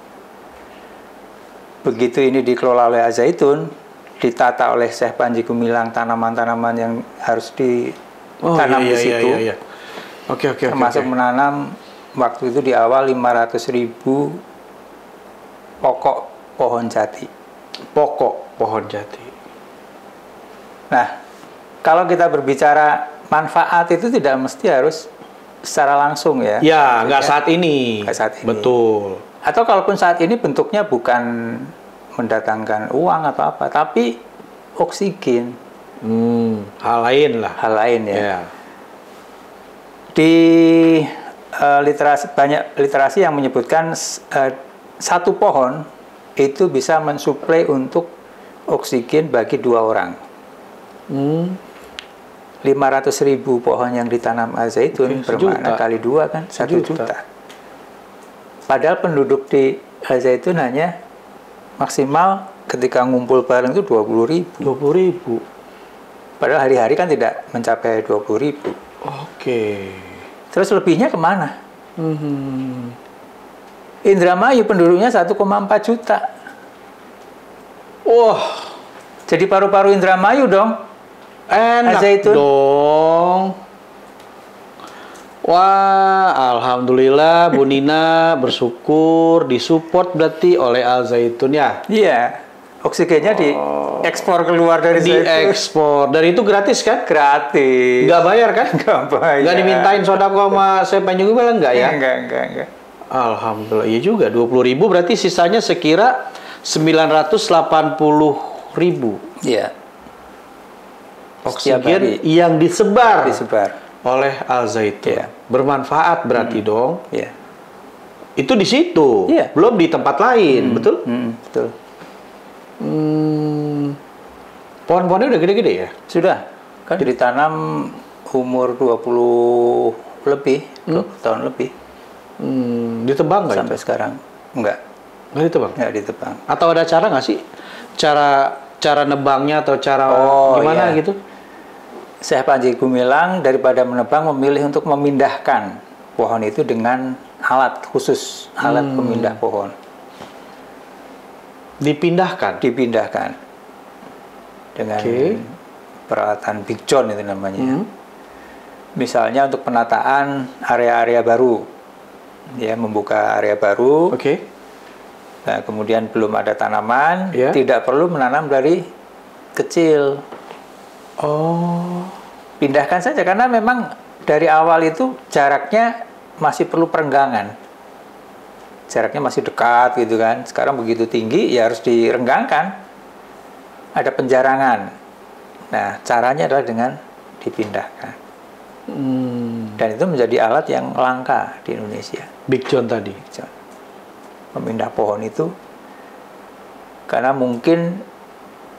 B: Begitu ini dikelola oleh Al-Zaitun, ditata oleh Syekh Panji Gumilang tanaman-tanaman yang harus ditanam di situ.
A: Oke.
B: Termasuk menanam waktu itu di awal 500.000 pokok pohon jati. Nah, kalau kita berbicara manfaat itu tidak mesti harus secara langsung ya.
A: Ya, nggak saat ini. Betul.
B: Atau kalaupun saat ini bentuknya bukan mendatangkan uang atau apa, tapi oksigen.
A: Hal lain lah.
B: Hal lain ya.
A: Yeah.
B: Di banyak literasi yang menyebutkan satu pohon itu bisa mensuplai untuk oksigen bagi 2 orang. 500.000 pohon yang ditanam Al-Zaitun bermakna kali 2 kan 1 juta. Padahal penduduk di Al Zaitun hanya maksimal ketika ngumpul bareng itu 20.000.
A: 20.000.
B: Padahal hari-hari kan tidak mencapai 20.000.
A: Oke.
B: Terus lebihnya kemana?
A: Mhm.
B: Indramayu penduduknya 1,4 juta.
A: Wah,
B: Jadi paru-paru Indramayu dong.
A: enak
B: Al-Zaitun.
A: dong. Wah, alhamdulillah Bu Nina bersyukur disupport berarti oleh Al Zaitun ya.
B: Iya. Oksigennya diekspor keluar dari Zaitun.
A: Diekspor. Dan itu gratis kan?
B: Gratis.
A: Nggak bayar kan?
B: Nggak bayar.
A: Nggak dimintain sodako sama saya Panji Gumilang nggak ya?
B: Enggak.
A: Alhamdulillah. Iya juga 20.000 berarti sisanya sekira 980.000
B: Iya. Setiap
A: oksigen
B: hari
A: yang disebar oleh Al Zaitun.
B: Iya.
A: Bermanfaat berarti dong.
B: Iya.
A: Itu di situ,
B: Iya.
A: belum di tempat lain, betul?
B: Betul.
A: Pohon-pohonnya udah gede-gede ya?
B: Sudah. Kan ditanam umur 20 lebih, 20 tahun lebih.
A: Ditebang nggak
B: Sampai
A: itu?
B: sekarang. Enggak.
A: Nggak ditebang?
B: Enggak ditebang.
A: Atau ada cara nggak sih? Cara nebangnya atau cara gimana
B: iya.
A: gitu?
B: Syekh Panji Gumilang daripada menebang memilih untuk memindahkan pohon itu dengan alat khusus, alat pemindah pohon.
A: Dipindahkan?
B: Dipindahkan dengan peralatan Big John itu namanya. Misalnya untuk penataan area-area baru, ya membuka area baru.
A: Oke.
B: Nah, kemudian belum ada tanaman,
A: Ya.
B: tidak perlu menanam dari kecil.
A: Oh.
B: Pindahkan saja karena memang dari awal itu jaraknya masih perlu perenggangan. Jaraknya masih dekat gitu kan. Sekarang begitu tinggi ya harus direnggangkan. Ada penjarangan. Nah, caranya adalah dengan dipindahkan. Dan itu menjadi alat yang langka di Indonesia.
A: Big John tadi.
B: Memindah pohon itu karena mungkin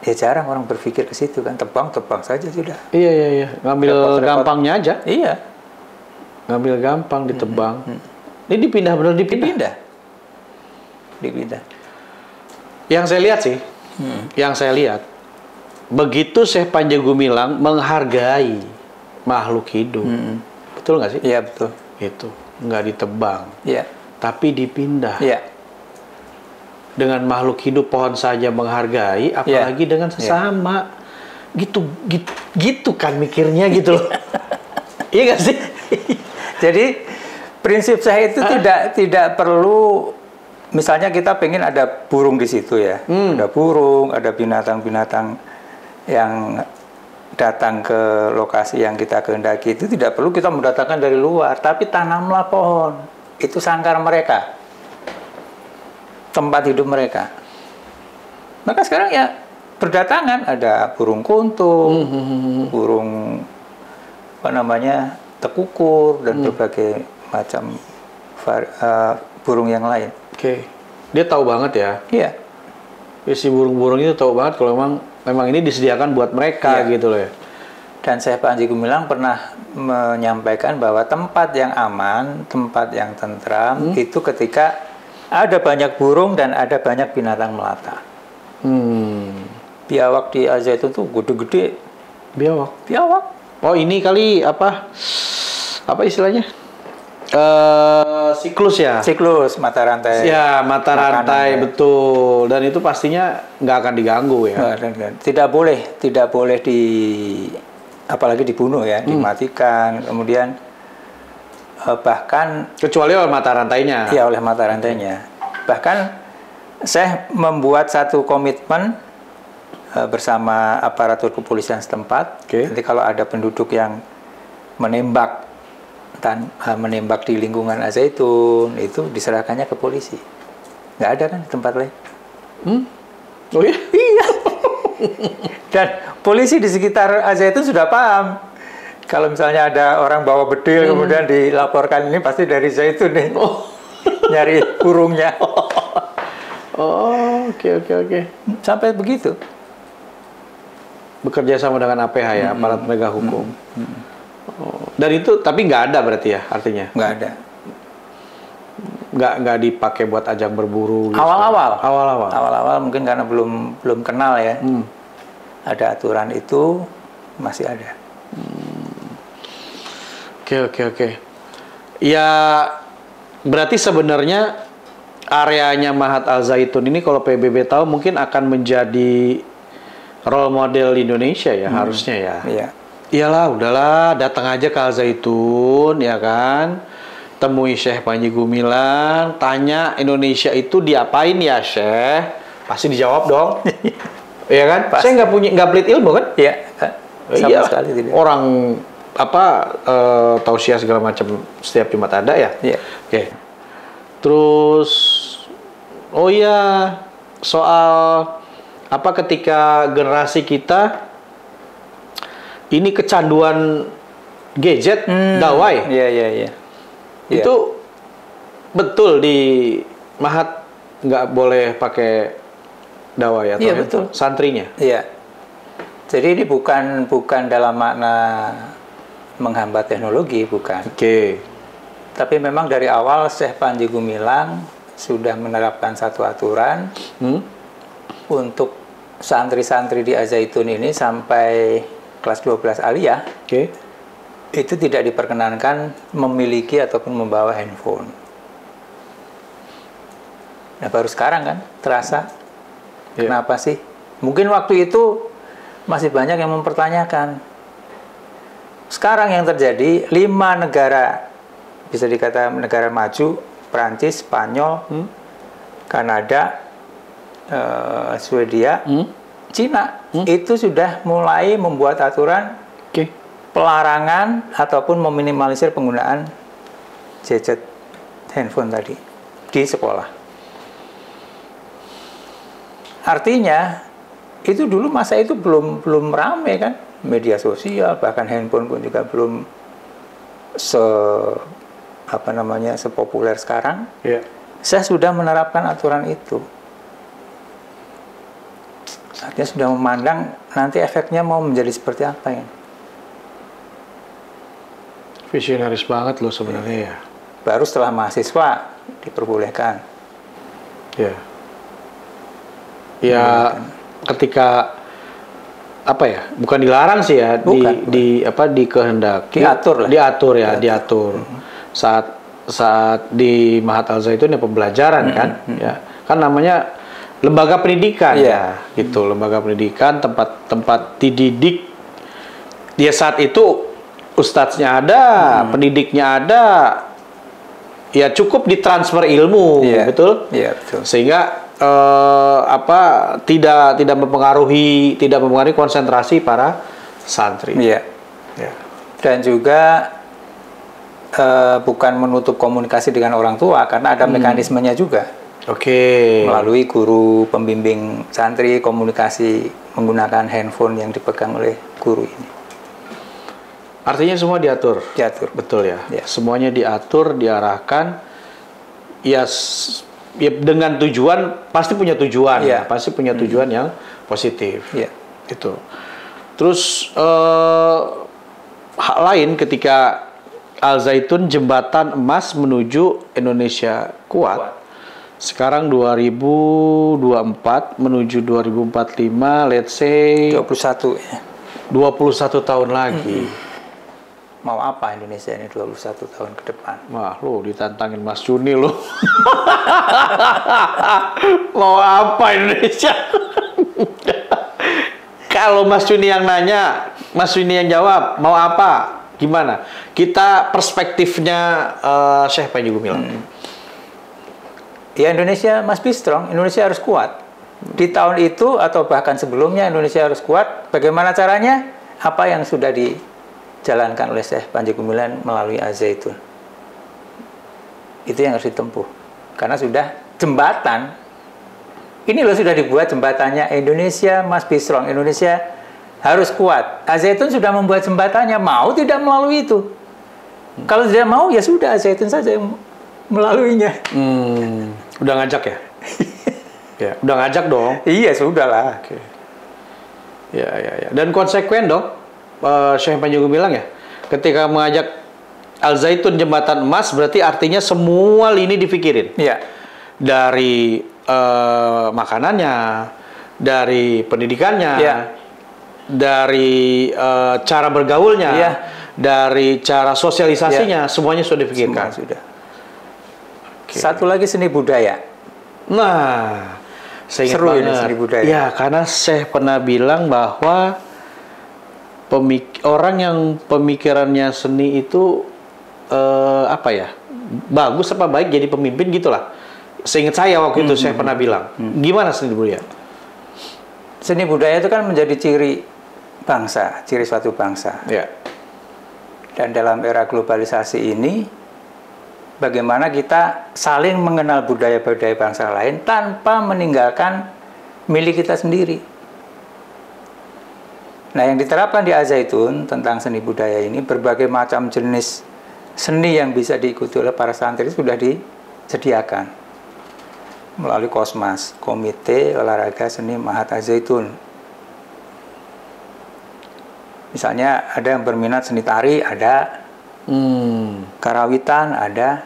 B: ya jarang orang berpikir ke situ kan, tebang saja sudah.
A: Iya. Ngambil
B: Repot-repot.
A: gampangnya aja.
B: Iya.
A: Ngambil gampang, ditebang. Ini dipindah, benar dipindah?
B: Dipindah.
A: Yang saya lihat sih, begitu Syekh Panji Gumilang menghargai makhluk hidup. Betul nggak sih?
B: Iya, betul.
A: Itu. Nggak ditebang.
B: Iya.
A: Tapi dipindah.
B: Iya.
A: Dengan makhluk hidup pohon saja menghargai, apalagi dengan sesama. Gitu kan mikirnya gitu loh. Iya nggak sih?
B: Jadi prinsip saya itu tidak perlu, misalnya kita pengen ada burung di situ ya, ada burung, ada binatang-binatang yang datang ke lokasi yang kita kehendaki, itu tidak perlu kita mendatangkan dari luar, tapi tanamlah pohon, itu sangkar mereka, tempat hidup mereka. Maka sekarang ya berdatangan, ada burung kuntung, burung tekukur dan berbagai macam burung yang lain.
A: Oke. Dia tahu banget ya.
B: Iya.
A: Ya, si burung-burung itu tahu banget kalau memang ini disediakan buat mereka gitu loh ya.
B: Dan Syekh Panji Gumilang pernah menyampaikan bahwa tempat yang aman, tempat yang tentram itu ketika ada banyak burung dan ada banyak binatang melata. Biawak di Al Zaitun tuh gede-gede. Biawak.
A: Oh, ini kali apa istilahnya? Siklus ya?
B: Siklus mata rantai.
A: Ya, mata rantai,
B: ya.
A: Betul. Dan itu pastinya nggak akan diganggu ya.
B: Tidak boleh apalagi dibunuh ya, dimatikan. Kemudian bahkan
A: kecuali oleh mata rantainya.
B: Ya, oleh mata rantainya. Bahkan saya membuat satu komitmen bersama aparatur kepolisian setempat. Nanti kalau ada penduduk yang menembak di lingkungan Al Zaitun, itu diserahkannya ke polisi. Nggak ada kan di tempat lain.
A: Oh iya?
B: Iya. Dan polisi di sekitar Al Zaitun sudah paham. Kalau misalnya ada orang bawa bedil kemudian dilaporkan, ini pasti dari Zaitun nih. Nyari burungnya.
A: Oke.
B: Sampai begitu.
A: Bekerja sama dengan APH ya, aparat penegak hukum. Dan itu tapi nggak ada berarti ya artinya?
B: Nggak ada.
A: nggak dipakai buat ajang berburu. Gitu.
B: Awal-awal mungkin karena belum kenal ya. Ada aturan itu masih ada.
A: Oke. Ya berarti sebenarnya areanya Mahat Al Zaitun ini kalau PBB tahu mungkin akan menjadi role model Indonesia ya harusnya ya.
B: Iya.
A: Iyalah, udahlah, datang aja ke Al Zaitun ya kan. Temui Syekh Panji Gumilang, tanya Indonesia itu diapain ya Syekh? Pasti dijawab dong. Iya kan?
B: Pasti.
A: Saya nggak pelit ilmu kan?
B: Iya. Sama sekali tidak.
A: Orang tausiah segala macam setiap Jumat ada ya.
B: Iya.
A: Oke. Terus oh iya soal ketika generasi kita ini kecanduan gadget, gawai.
B: Iya.
A: Itu betul di Mahat nggak boleh pakai dawai atau
B: iya, betul.
A: Santrinya.
B: Iya. Jadi ini bukan dalam makna menghambat teknologi, bukan.
A: Oke.
B: Tapi memang dari awal Syekh Panji Gumilang sudah menerapkan satu aturan untuk santri-santri di Al Zaitun ini sampai kelas 12 aliyah.
A: Oke.
B: Itu tidak diperkenankan memiliki ataupun membawa handphone. Nah baru sekarang kan terasa. Kenapa sih? Mungkin waktu itu masih banyak yang mempertanyakan. Sekarang yang terjadi 5 negara, bisa dikatakan negara maju, Prancis, Spanyol, Kanada, Swedia, Cina, itu sudah mulai membuat aturan pelarangan ataupun meminimalisir penggunaan gadget handphone tadi di sekolah. Artinya itu dulu masa itu belum rame kan, media sosial bahkan handphone pun juga belum sepopuler sekarang.
A: Yeah.
B: Saya sudah menerapkan aturan itu. Artinya sudah memandang nanti efeknya mau menjadi seperti apa ya.
A: Visionaris banget loh sebenarnya ya.
B: Baru setelah mahasiswa diperbolehkan.
A: Ya. Ya ketika bukan dilarang sih ya,
B: bukan.
A: dikehendaki, diatur. Saat di Mahat Al Zaitun ya pembelajaran kan, ya. Kan namanya lembaga pendidikan ya, gitu. Lembaga pendidikan, tempat dididik. Dia saat itu ustadznya ada, pendidiknya ada, ya cukup ditransfer ilmu, betul?
B: Iya, betul.
A: Sehingga tidak mempengaruhi konsentrasi para santri.
B: Iya.
A: Ya.
B: Dan juga bukan menutup komunikasi dengan orang tua karena ada mekanismenya juga.
A: Oke.
B: Melalui guru pembimbing santri, komunikasi menggunakan handphone yang dipegang oleh guru ini.
A: Artinya semua diatur.
B: Diatur.
A: Betul ya.
B: Ya.
A: Semuanya diatur, diarahkan. Ya dengan tujuan, pasti punya tujuan.
B: Ya.
A: Pasti punya tujuan yang positif.
B: Ya.
A: Itu. Terus hak lain ketika Al Zaitun jembatan emas menuju Indonesia kuat. Sekarang 2024 menuju 2045, let's say
B: 21 ya.
A: 21 tahun lagi.
B: Mau apa Indonesia ini 21 tahun ke depan?
A: Wah, lo ditantangin Mas Juni lo. Mau apa Indonesia? Kalau Mas Juni yang nanya, Mas Juni yang jawab, mau apa? Gimana? Kita perspektifnya Syekh Panji Gumilang.
B: Ya Indonesia must be strong, Indonesia harus kuat. Di tahun itu atau bahkan sebelumnya Indonesia harus kuat. Bagaimana caranya? Apa yang sudah dijalankan oleh Syekh Panji Gumilang melalui Al Zaitun. Itu yang harus ditempuh. Karena sudah jembatan. Ini loh sudah dibuat jembatannya. Indonesia must be strong, Indonesia harus kuat. Al Zaitun sudah membuat jembatannya, mau tidak melalui itu. Kalau tidak mau ya sudah Al Zaitun saja yang melaluinya.
A: Udah ngajak ya? Ya, udah ngajak dong.
B: Iya, sudah lah.
A: Oke. Ya. Dan konsekuen dong, Syekh Panji Gumilang ya. Ketika mengajak Al Zaitun Jembatan Emas berarti artinya semua lini dipikirin.
B: Iya.
A: Dari makanannya, dari pendidikannya,
B: Iya.
A: dari cara bergaulnya,
B: Iya.
A: dari cara sosialisasinya, semuanya sudah dipikirkan.
B: Semua sudah. Satu lagi seni budaya.
A: Nah, saya ingat
B: Seru ini
A: banget.
B: seni budaya.
A: Ya, karena saya pernah bilang bahwa orang yang pemikirannya seni itu apa ya, bagus apa baik jadi pemimpin gitulah. Seingat saya waktu itu saya pernah bilang. Gimana seni budaya?
B: Seni budaya itu kan menjadi ciri bangsa, ciri suatu bangsa.
A: Ya.
B: Dan dalam era globalisasi ini, bagaimana kita saling mengenal budaya-budaya bangsa lain tanpa meninggalkan milik kita sendiri. Nah, yang diterapkan di Al Zaitun tentang seni budaya ini, berbagai macam jenis seni yang bisa diikuti oleh para santri sudah disediakan melalui Kosmas, Komite Olahraga Seni Mahat Al Zaitun. Misalnya ada yang berminat seni tari, ada karawitan, ada.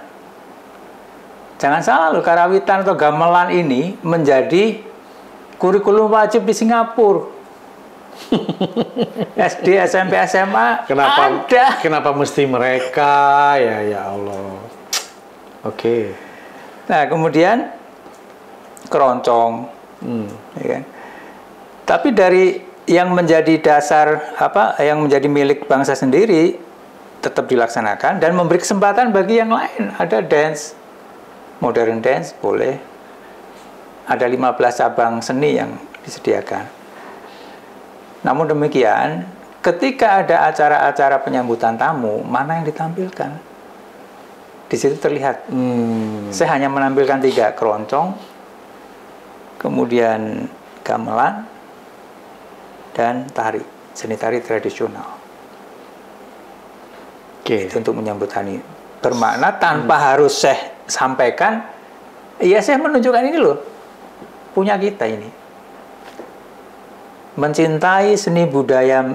B: Jangan salah loh, karawitan atau gamelan ini menjadi kurikulum wajib di Singapura. SD, SMP, SMA ada.
A: Kenapa mesti mereka? Ya Allah. Oke.
B: Nah, kemudian keroncong, ya kan? Tapi dari yang menjadi dasar yang menjadi milik bangsa sendiri tetap dilaksanakan dan memberi kesempatan bagi yang lain. Ada dance, modern dance boleh. Ada 15 cabang seni yang disediakan. Namun demikian, ketika ada acara-acara penyambutan tamu, mana yang ditampilkan? Di situ terlihat. Saya hanya menampilkan 3, keroncong, kemudian gamelan, dan tari, seni tari tradisional.
A: Oke.
B: Itu untuk menyambut hari. Bermakna tanpa harus saya sampaikan, ya saya menunjukkan ini loh, punya kita ini. Mencintai seni budaya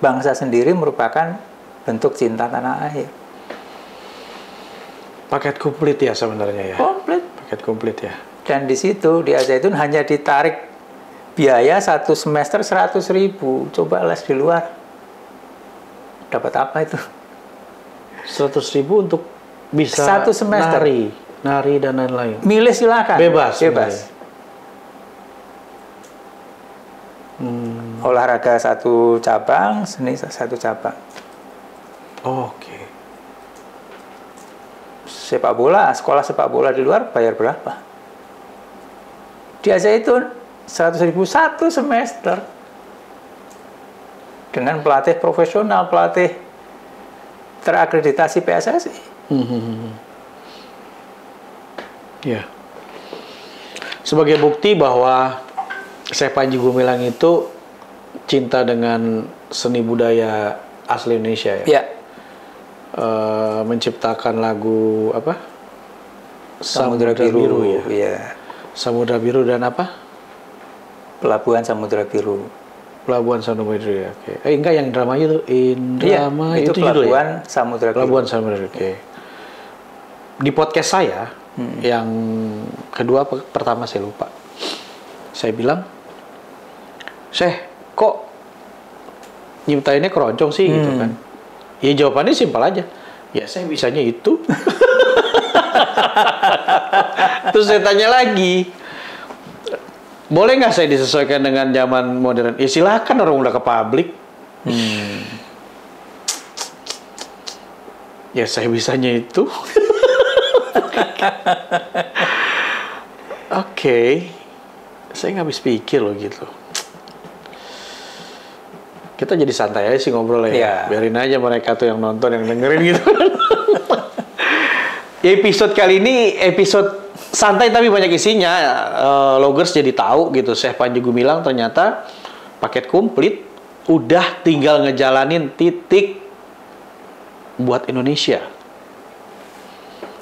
B: bangsa sendiri merupakan bentuk cinta tanah air.
A: Paket komplit ya sebenarnya ya.
B: Komplit.
A: Paket komplit ya.
B: Dan di situ di Al Zaitun hanya ditarik biaya 1 semester 100.000. Coba les di luar. Dapat apa itu?
A: 100.000 untuk bisa
B: 1 semester.
A: nari dan lain-lain.
B: Milih silakan.
A: Bebas.
B: Olahraga 1 cabang, seni 1 cabang.
A: Oke.
B: Sepak bola, sekolah sepak bola di luar bayar berapa? Di Al Zaitun 100.000 1 semester. Dengan pelatih profesional, pelatih terakreditasi PSSI.
A: Ya. Sebagai bukti bahwa Syekh Panji Gumilang itu cinta dengan seni budaya asli Indonesia ya.
B: Ya.
A: Menciptakan lagu apa?
B: Samudra Biru
A: ya.
B: Ya.
A: Samudra Biru dan apa?
B: Pelabuhan Samudra Biru.
A: Pelabuhan Samudra Biru ya. Oke. Enggak yang dramanya itu Indrama
B: itu
A: judulnya.
B: Pelabuhan Samudra Biru.
A: Pelabuhan Samudra Biru. Oke. Di podcast saya yang kedua pertama saya lupa. Saya bilang, Syekh, kok nyiptainnya keroncong sih gitu kan? Ya jawabannya simpel aja. Ya saya bisanya itu. Terus saya tanya lagi, boleh nggak saya disesuaikan dengan zaman modern? Ya silakan, orang udah ke publik. Ya saya bisanya itu. Oke. Saya nggak habis pikir loh gitu. Kita jadi santai aja sih ngobrol ya. Biarin aja mereka tuh yang nonton, yang dengerin gitu. Episode kali ini episode santai tapi banyak isinya. Loggers jadi tahu gitu. Syekh Panji Gumilang ternyata paket komplit. Udah tinggal ngejalanin titik buat Indonesia.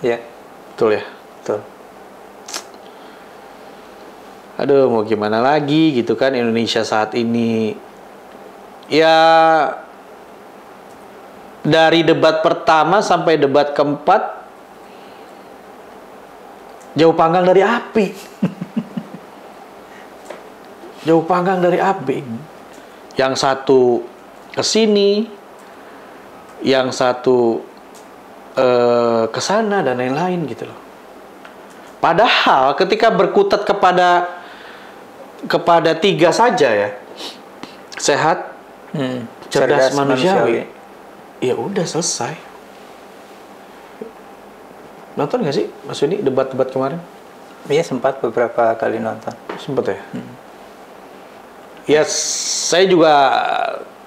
B: Ya.
A: Betul ya?
B: Betul.
A: Aduh, mau gimana lagi gitu kan, Indonesia saat ini ya dari debat pertama sampai debat keempat jauh panggang dari api. Jauh panggang dari api. Yang satu ke sini, yang satu ke sana dan lain-lain gitu loh. Padahal ketika berkutat kepada tiga saja ya, sehat, cerdas manusiawi, ya udah selesai. Nonton nggak sih Mas Yuni debat-debat kemarin?
B: Iya, sempat beberapa kali nonton.
A: Sempat ya? Ya, saya juga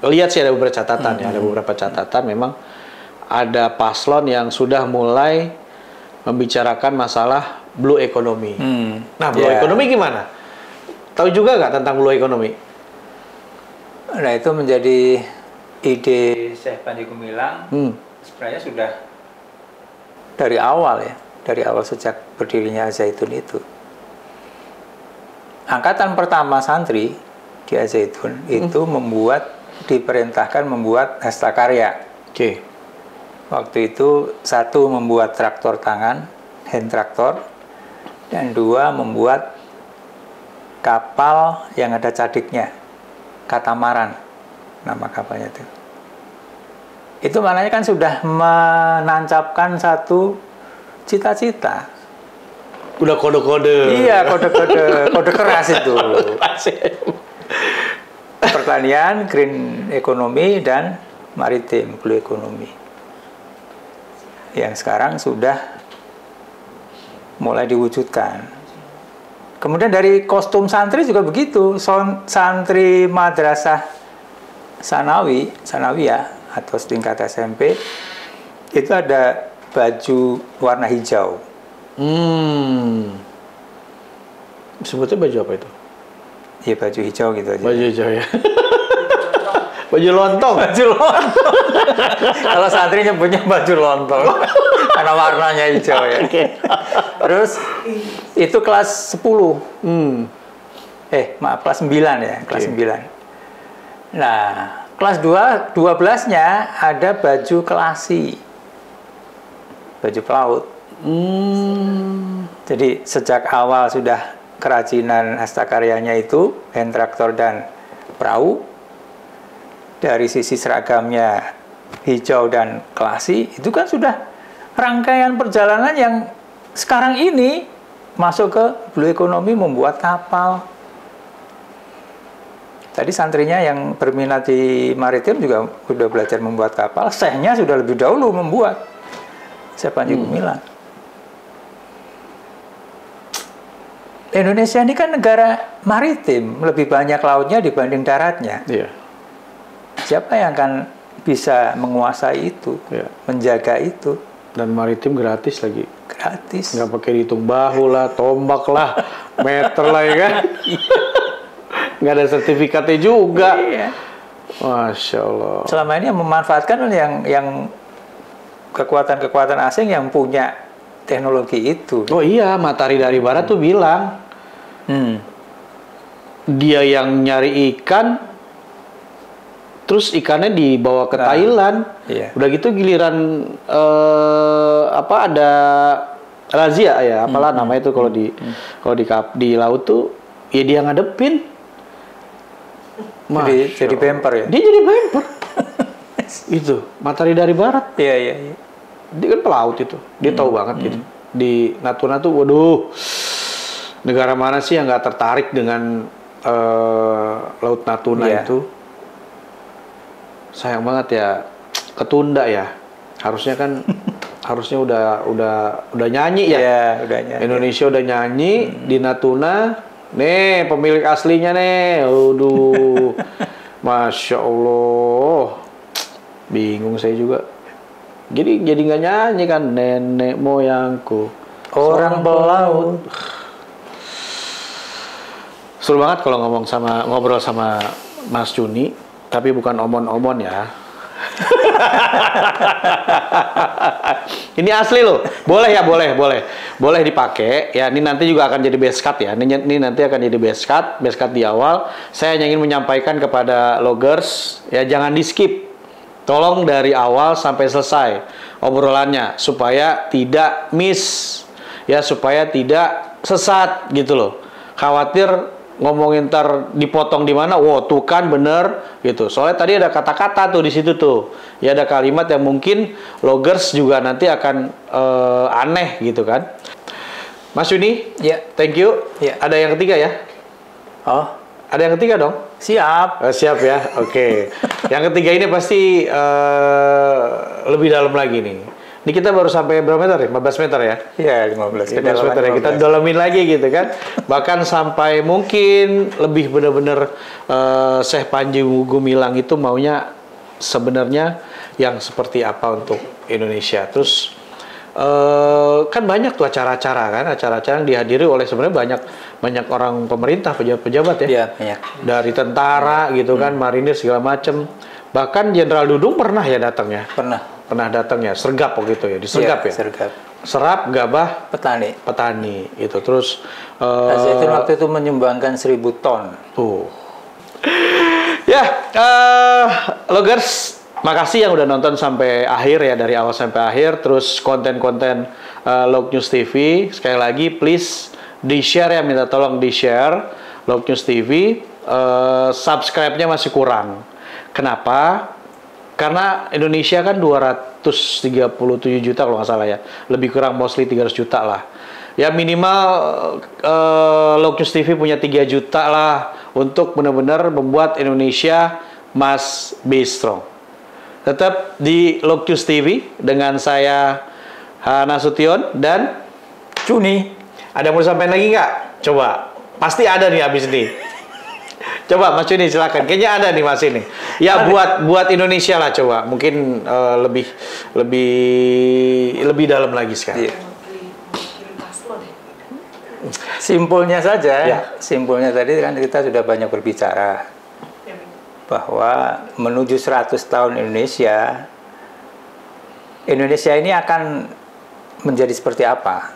A: lihat sih ada beberapa catatan ya, ada beberapa catatan memang ada paslon yang sudah mulai membicarakan masalah blue economy. Nah, blue economy gimana? Tahu juga nggak tentang blue economy?
B: Nah, itu menjadi ide Syekh Panji Gumilang. Sebenarnya sudah dari awal ya, dari awal sejak berdirinya Al-Zaitun itu. Angkatan pertama santri di Al-Zaitun itu diperintahkan membuat hasta karya.
A: Oke.
B: Waktu itu satu membuat traktor tangan, hand traktor, dan dua membuat kapal yang ada cadiknya, katamaran, nama kapalnya itu. Itu maknanya kan sudah menancapkan satu cita-cita.
A: Udah kode-kode.
B: Iya, kode keras itu. Pertanian, green economy, dan maritim, blue economy. Yang sekarang sudah mulai diwujudkan. Kemudian dari kostum santri juga begitu. Santri madrasah sanawiyah atau setingkat SMP itu ada baju warna hijau.
A: Sebutnya baju apa itu?
B: Iya, baju hijau gitu aja.
A: Baju hijau ya. Baju lontong.
B: Baju lontong. Kalau santri nyebutnya baju lontong. Karena warnanya hijau ya.
A: Okay.
B: Terus itu kelas 10. Kelas 9 ya, kelas 9. Nah, kelas 12-nya ada baju kelasi. Baju pelaut. Jadi sejak awal sudah kerajinan hasta karyanya itu hand traktor dan perahu. Dari sisi seragamnya hijau dan kelasi, itu kan sudah rangkaian perjalanan yang sekarang ini masuk ke blue economy, membuat kapal. Tadi santrinya yang berminat di maritim juga sudah belajar membuat kapal. Syekhnya sudah lebih dahulu membuat. Syekh Panji Gumilang. Indonesia ini kan negara maritim, lebih banyak lautnya dibanding daratnya.
A: Iya.
B: Siapa yang akan bisa menguasai itu, menjaga itu?
A: Dan maritim gratis lagi.
B: Gratis.
A: Nggak pakai dihitung bahu lah, tombak lah, meter lah ya kan? Nggak ada sertifikatnya juga.
B: Iya.
A: Masya Allah.
B: Selama ini yang memanfaatkan yang kekuatan-kekuatan asing yang punya teknologi itu.
A: Oh iya, Matahari dari Barat tuh bilang dia yang nyari ikan, terus ikannya dibawa ke Thailand.
B: Iya.
A: Udah gitu giliran ada razia ya, apalah namanya itu kalau di laut tuh ya dia ngadepin.
B: Jadi bumper ya.
A: Dia jadi bumper. Itu Matahari dari Barat.
B: Iya.
A: Dia kan pelaut itu, dia tahu banget gitu. Di Natuna tuh, waduh, negara mana sih yang nggak tertarik dengan Laut Natuna itu? Sayang banget ya, ketunda ya. Harusnya kan, harusnya udah nyanyi ya.
B: Iya, udah nyanyi.
A: Indonesia udah nyanyi di Natuna. Nih pemilik aslinya nih, waduh, Masya Allah, bingung saya juga. Jadi nggak nyanyi kan, nenek moyangku
B: orang pelaut.
A: Seru banget kalau ngobrol sama Mas Juni, tapi bukan omon-omon ya. Ini asli loh, boleh ya, boleh dipakai ya. Ini nanti juga akan jadi base cut ya. Ini nanti akan jadi base cut di awal. Saya hanya ingin menyampaikan kepada loggers ya, jangan di skip. Tolong dari awal sampai selesai obrolannya supaya tidak miss, ya, supaya tidak sesat gitu loh. Khawatir ngomongin ntar dipotong di mana, wow tuh kan bener gitu. Soalnya tadi ada kata-kata tuh di situ tuh, ya ada kalimat yang mungkin loggers juga nanti akan aneh gitu kan. Mas Yuni,
B: Ya.
A: thank you.
B: Ya.
A: Ada yang ketiga ya?
B: Oh,
A: Ada yang ketiga dong?
B: siap.
A: Siap ya, oke. Yang ketiga ini pasti lebih dalam lagi nih. Ini kita baru sampai berapa meter ya? 15 meter ya?
B: Ya, 15.
A: 15 meter ya, kita dalamin lagi gitu kan. Bahkan sampai mungkin lebih benar-benar Syekh Panji Gumilang itu maunya sebenarnya yang seperti apa untuk Indonesia. Terus kan banyak tuh acara-acara kan, acara-acara yang dihadiri oleh sebenarnya banyak orang pemerintah, pejabat-pejabat ya.
B: Iya, banyak.
A: Dari tentara gitu kan, marinir segala macem. Bahkan Jenderal Dudung pernah ya datang ya. Pernah datang ya, sergap begitu ya, disergap ya.
B: Sergap.
A: Serap, gabah,
B: Petani.
A: itu. Terus
B: Zaitun waktu itu menyumbangkan 1000 ton.
A: tuh. Ya, loggers, makasih yang udah nonton sampai akhir ya, dari awal sampai akhir. Terus konten-konten Log News TV, sekali lagi please di-share ya, minta tolong di-share Log News TV. Subscribe-nya masih kurang. Kenapa? Karena Indonesia kan 237 juta kalau nggak salah ya. Lebih kurang mostly 300 juta lah. Ya minimal Log News TV punya 3 juta lah untuk benar-benar membuat Indonesia must be strong. Tetap di Log News TV dengan saya Nasution dan
B: Cuni.
A: ada yang mau disampaikan lagi nggak? Coba. Pasti ada nih habis ini. Coba Mas Cuni silakan. Kayaknya ada nih Mas ini. Ya buat Indonesia lah coba. Mungkin lebih dalam lagi sekarang.
B: Iya. Simpulnya saja,
A: Ya.
B: simpulnya tadi kan kita sudah banyak berbicara bahwa menuju 100 tahun Indonesia ini akan menjadi seperti apa.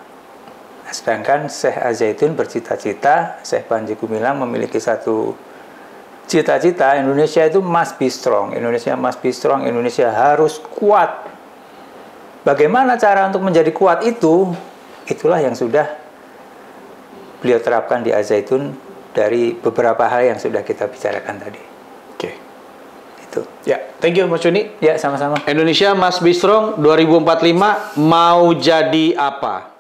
B: Sedangkan Syekh Az-Zaitun bercita-cita, Syekh Panji Gumilang memiliki satu cita-cita, Indonesia itu must be strong. Indonesia must be strong, Indonesia harus kuat. Bagaimana cara untuk menjadi kuat itu? Itulah yang sudah beliau terapkan di Az-Zaitun dari beberapa hal yang sudah kita bicarakan tadi.
A: Oke.
B: Itu.
A: Ya, thank you Mas Cuni.
B: Ya, sama-sama.
A: Indonesia must be strong 2045 mau jadi apa?